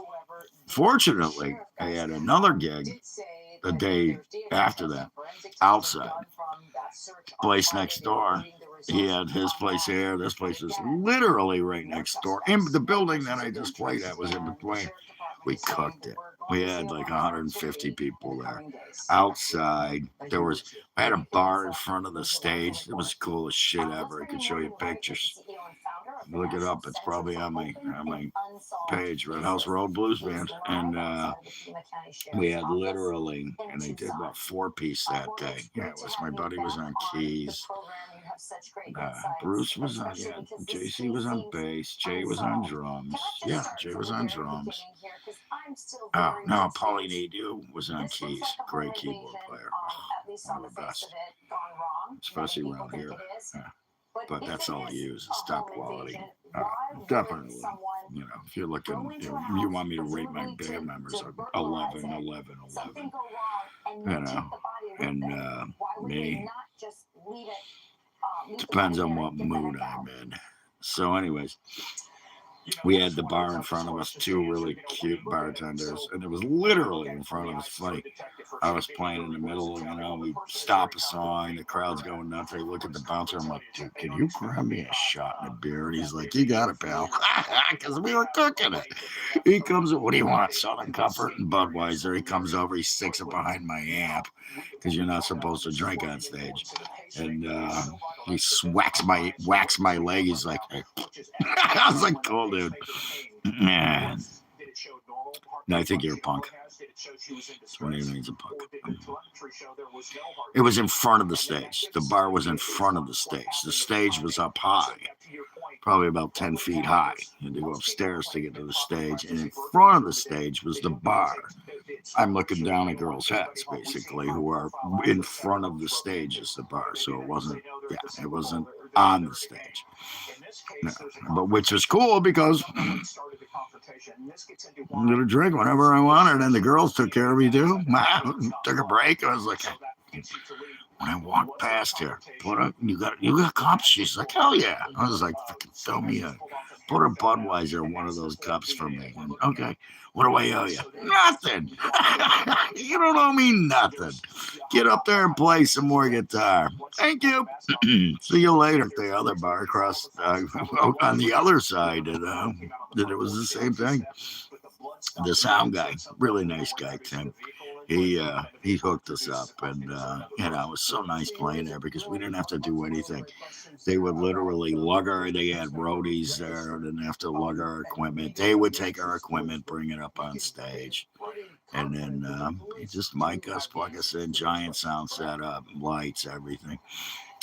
S1: fortunately, I had another gig the day after that, outside, place next door, he had his place here. This place is literally right next door. And the building that I just played at was in between. We cooked it. We had like 150 people there. Outside, I had a bar in front of the stage. It was the coolest shit ever. I could show you pictures. Look it up. It's probably on my page, Red House Road Blues Band. And we had literally, and they did about 4-piece that day. Yeah, it was my buddy was on keys. Bruce was on, yeah, JC was on bass. Jay was on drums. Yeah, Jay was on drums. Oh, no, Pauline Edu was on keys. Great keyboard player. One of the best. Especially around here. Yeah. But that's all I use is top quality. Definitely. You know, if you're looking, you want me to rate my band members, 11, 11, 11. You know, and me, depends on what mood I'm in. So, anyways, we had the bar in front of us, 2 really cute bartenders, and it was literally in front of us. Funny, I was playing in the middle, you know, we stop a song, the crowd's going nuts. I look at the bouncer, I'm like, dude, can you grab me a shot and a beer? And he's like, you got it, pal, because we were cooking it. He comes, what do you want? Southern Comfort and Budweiser. He comes over, he sticks it behind my amp, because you're not supposed to drink on stage. And he whacks my leg. He's like, hey. I was like, cool, dude. Man. No, I think you're a punk. That's what he means, a punk. It was in front of the stage. The bar was in front of the stage. The stage was up high, probably about 10 feet high. You had to go upstairs to get to the stage. And in front of the stage was the bar. I'm looking down at girls' heads, basically, who are in front of the stage as the bar. So it wasn't on the stage. No. But which is cool because I'm going to drink whenever I wanted, and the girls took care of me too. Took a break. I was like, when I walked past her, you got cups? She's like, hell yeah. I was like, fucking throw me put a Budweiser in one of those cups for me. And, okay, what do I owe you? Nothing. You don't owe me nothing. Get up there and play some more guitar. Thank you. See you later at the other bar across on the other side. And it was the same thing. The sound guy, really nice guy, Tim. He hooked us up, and you know, it was so nice playing there because we didn't have to do anything. They would literally lug they had roadies there, didn't have to lug our equipment. They would take our equipment, bring it up on stage, and then just mic us, plug us in, giant sound setup, lights, everything.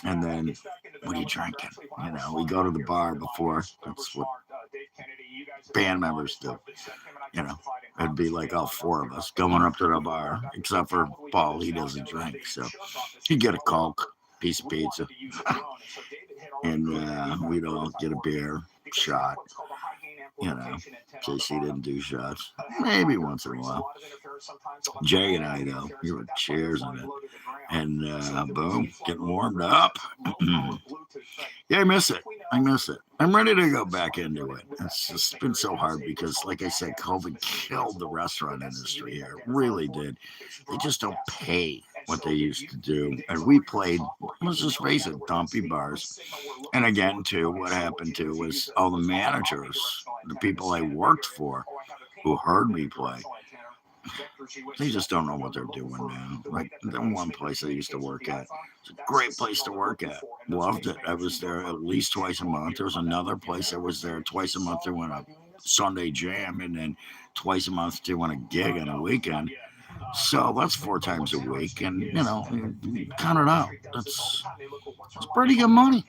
S1: And then, what are you drinking? You know, we go to the bar before. That's what band members do. You know, it'd be like all 4 of us going up to the bar, except for Paul. He doesn't drink, so he'd get a Coke, piece of pizza, and we'd all get a beer, shot. You know, JC didn't do shots. Maybe once in a while. Jay and I, though, we were cheers in it. And boom, getting warmed up. Yeah, I miss it. I'm ready to go back into it. It's just been so hard because, like I said, COVID killed the restaurant industry here. It really did. They just don't pay what they used to do. And we played, let's just face it, dumpy bars. And again, too, what happened, too, was all the managers, the people I worked for who heard me play, they just don't know what they're doing now. Like the one place I used to work at, it's a great place to work at. Loved it. I was there at least twice a month. There was another place I was there twice a month doing a Sunday jam, and then twice a month doing a gig on a weekend. So that's 4 times a week, and you know, count it out. That's pretty good money.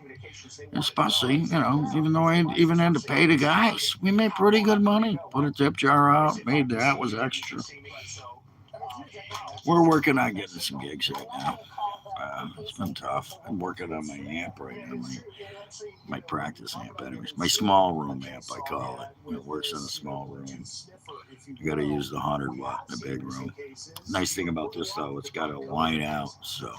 S1: Especially, you know, even though I even had to pay the guys, we made pretty good money. Put a tip jar out, made that, was extra. We're working on getting some gigs right now. It's been tough. I'm working on my amp right now, my practice amp, anyways. My small room amp, I call it. It works in a small room. You got to use the 100 watt in the big room. Nice thing about this, though, it's got a line out, so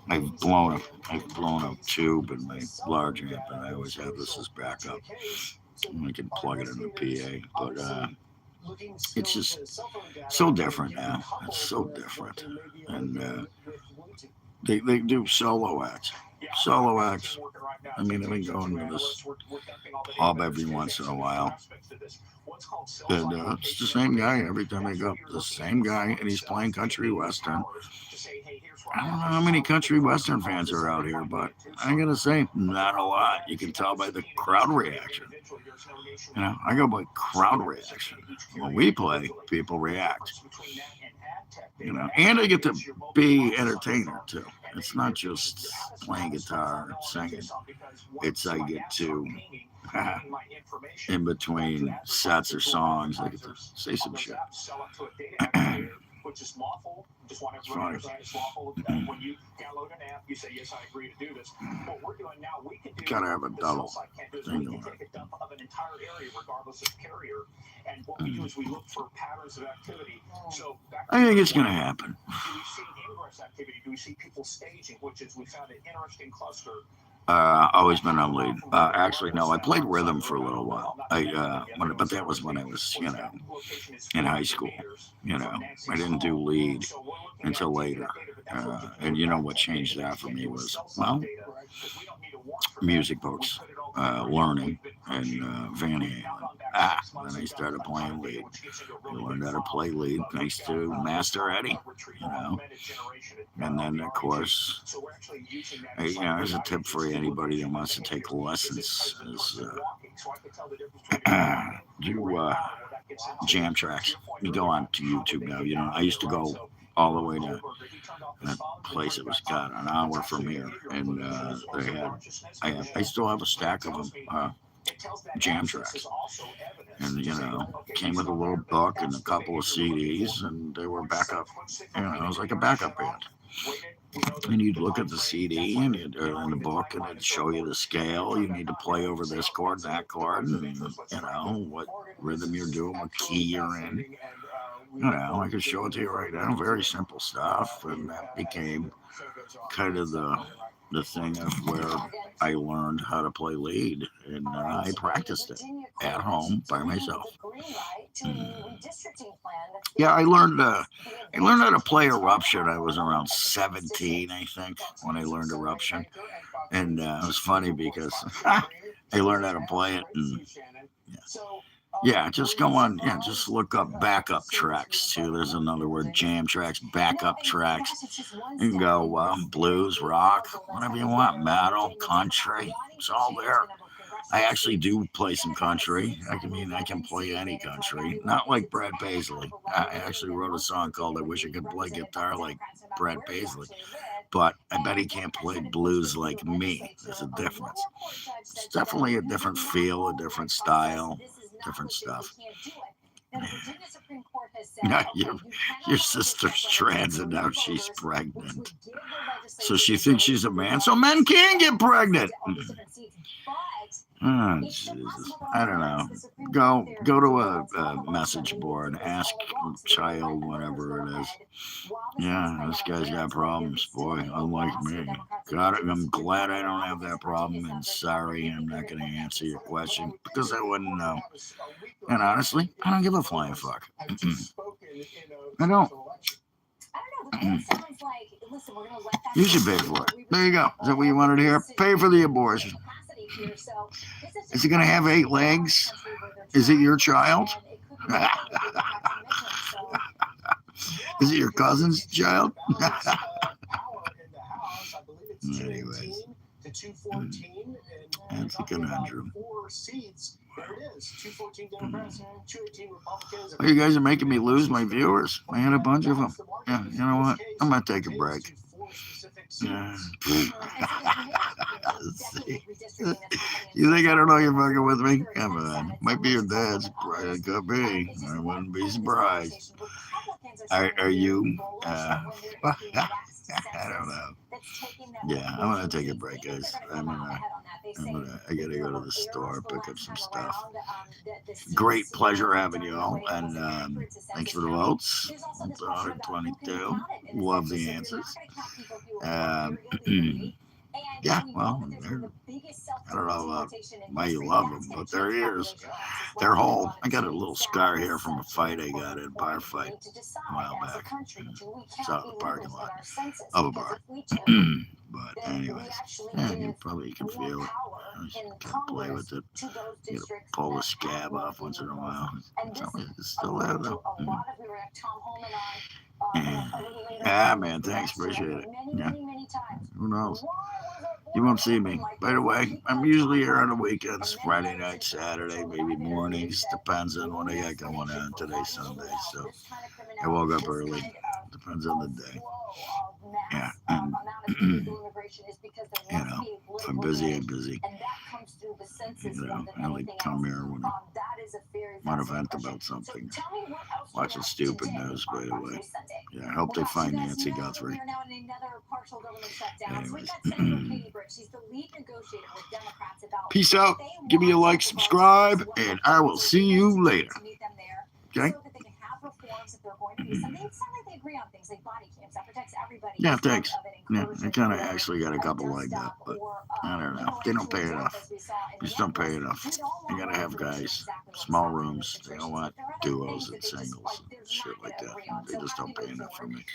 S1: I've blown a tube in my large amp, and I always have this as backup. I can plug it in the PA, but it's just so different now. It's so different, and They do solo acts. Solo acts. I mean, I've been going to this pub every once in a while. And it's the same guy every time I go. The same guy, and he's playing country western. I don't know how many country western fans are out here, but I gotta say, not a lot. You can tell by the crowd reaction. You know, I go by crowd reaction. When we play, people react. You know, and I get to be entertainer too. It's not just playing guitar and singing. It's I get to in between sets or songs, I get to say some shit.
S7: Which is lawful. Just want
S1: It's funny.
S7: it's lawful. When you download an app, you say, yes, I agree to do this. What we're doing now, we can do.
S1: Gotta have a double thing
S7: We
S1: going
S7: can take a dump of an entire area, regardless of carrier. And what we do is we look for patterns of activity. So
S1: I think it's gonna happen.
S7: do we see ingress activity? Do we see people staging? Which is we found an interesting cluster.
S1: Always been on lead. Actually, no, I played rhythm for a little while. But that was when I was, you know, in high school. You know, I didn't do lead until later. And you know what changed that for me was, well, music books, learning, and Van Halen. Then I started playing lead. I learned how to play lead thanks to Master Eddie, you know. And then, of course, you know, as a tip for anybody that wants to take lessons, is do jam tracks. You go on to YouTube now. You know, I used to go all the way to that place. It was got an hour from here, and they had. I still have a stack of them. Jam tracks, and you know, came with a little book and a couple of CDs, and they were backup. You know, it was like a backup band. And you'd look at the CD and in the book, and it'd show you the scale. You need to play over this chord, that chord, and you know what rhythm you're doing, what key you're in. You know, I could show it to you right now. Very simple stuff, and that became kind of the thing of where I learned how to play lead, and I practiced it at home by myself. Yeah, I learned how to play Eruption. I was around 17, I think, when I learned Eruption, and it was funny because I learned how to play it, and yeah, just go on. Yeah, just look up backup tracks too. There's another word, jam tracks, backup tracks. You can go blues, rock, whatever you want, metal, country. It's all there. I actually do play some country. I can play any country. Not like Brad Paisley. I actually wrote a song called "I Wish I Could Play Guitar Like Brad Paisley," but I bet he can't play blues like me. There's a difference. It's definitely a different feel, a different style. Different stuff. Yeah, your sister's trans and now she's pregnant. So she thinks she's a man. So men can get pregnant. Oh, Jesus. I don't know. Go to a message board, ask child, whatever it is. Yeah, this guy's got problems, boy, unlike me. God, I'm glad I don't have that problem, and sorry, I'm not going to answer your question because I wouldn't know. And honestly, I don't give a flying fuck. I don't. You should pay for it. There you go. Is that what you wanted to hear? Pay for the abortion. Is it going to have 8 legs? Is it your child? Is it your cousin's child? Anyways, that's a conundrum. Well, you guys are making me lose my viewers. I had a bunch of them. Yeah, you know what? I'm going to take a break. Yeah. You think I don't know you're fucking with me? Come on. Might be your dad's. It could be. I wouldn't be surprised. Are you? I don't know. Yeah, I'm gonna take a break, guys. I gotta go to the store, pick up some stuff. Great pleasure having you all, and thanks for the votes. 122. Love the answers. Yeah, well, I don't know why you love them, but their ears, their whole. I got a little scar here from a fight I got in, bar fight a while back. It's out in the parking lot of a bar. But anyways, yeah, you probably can feel it. You can play with it. You gotta pull the scab off once in a while. It's still there though. Yeah, man, thanks, appreciate it. Yeah, who knows? You won't see me. By the way, I'm usually here on the weekends, Friday night, Saturday, maybe mornings. Depends on what I got going on. Today's Sunday, so I woke up early. Depends on the day. Yeah, and if I'm busy, I'm busy. I like come here when I want to vent about something. Watching stupid news, by the way. Yeah, I hope they find Nancy Guthrie. Anyways. Peace out. Give me a like, subscribe, and I will see you later. Okay? Yeah, thanks. Yeah, I kind of actually got a couple like that, but I don't know. They don't pay enough. Just don't pay enough. You gotta have guys, small rooms. They don't want duos and singles and shit like that. They just don't pay enough for me.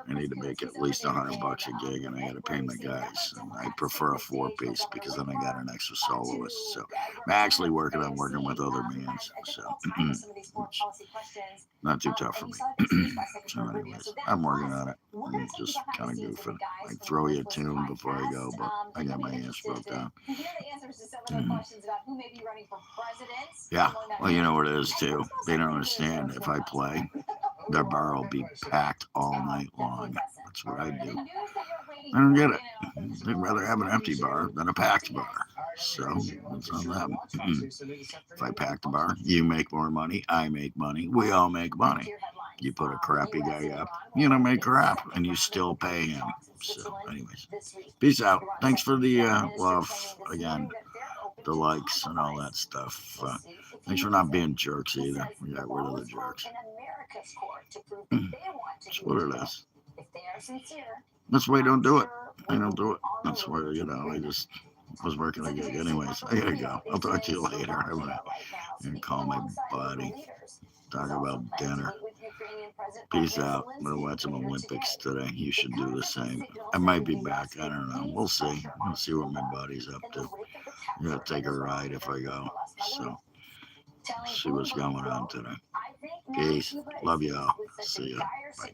S1: I need to make at least $100 a gig, and I gotta pay my guys. And I prefer a 4-piece because then I got an extra soloist. So I'm actually working on working with other bands. So not too tough for me. So anyways, I'm working on it. I'm just kind of goofing. I throw you a tune before I go, but I got my hands broke down. Yeah, well, you know what it is too. They don't understand. If I play, their bar will be packed all night long. That's what I do. I don't get it. They'd rather have an empty bar than a packed bar. So it's on them. If I pack the bar, you make more money. I make money. We all make money. You put a crappy guy up, you don't make crap, and you still pay him. So, anyways, peace out. Thanks for the love again, the likes and all that stuff. Thanks for not being jerks either. We got rid of the jerks. That's what it is. That's why I don't do it. I don't do it. That's why, I just was working a gig. Anyways, I gotta go. I'll talk to you later. I'm gonna call my buddy. Talk about dinner. Peace out. I'm gonna watch some Olympics today. You should do the same. I might be back. I don't know. We'll see. We'll see what my buddy's up to. I'm gonna take a ride if I go. So see what's going on today. Peace. Love you all. See ya. Bye.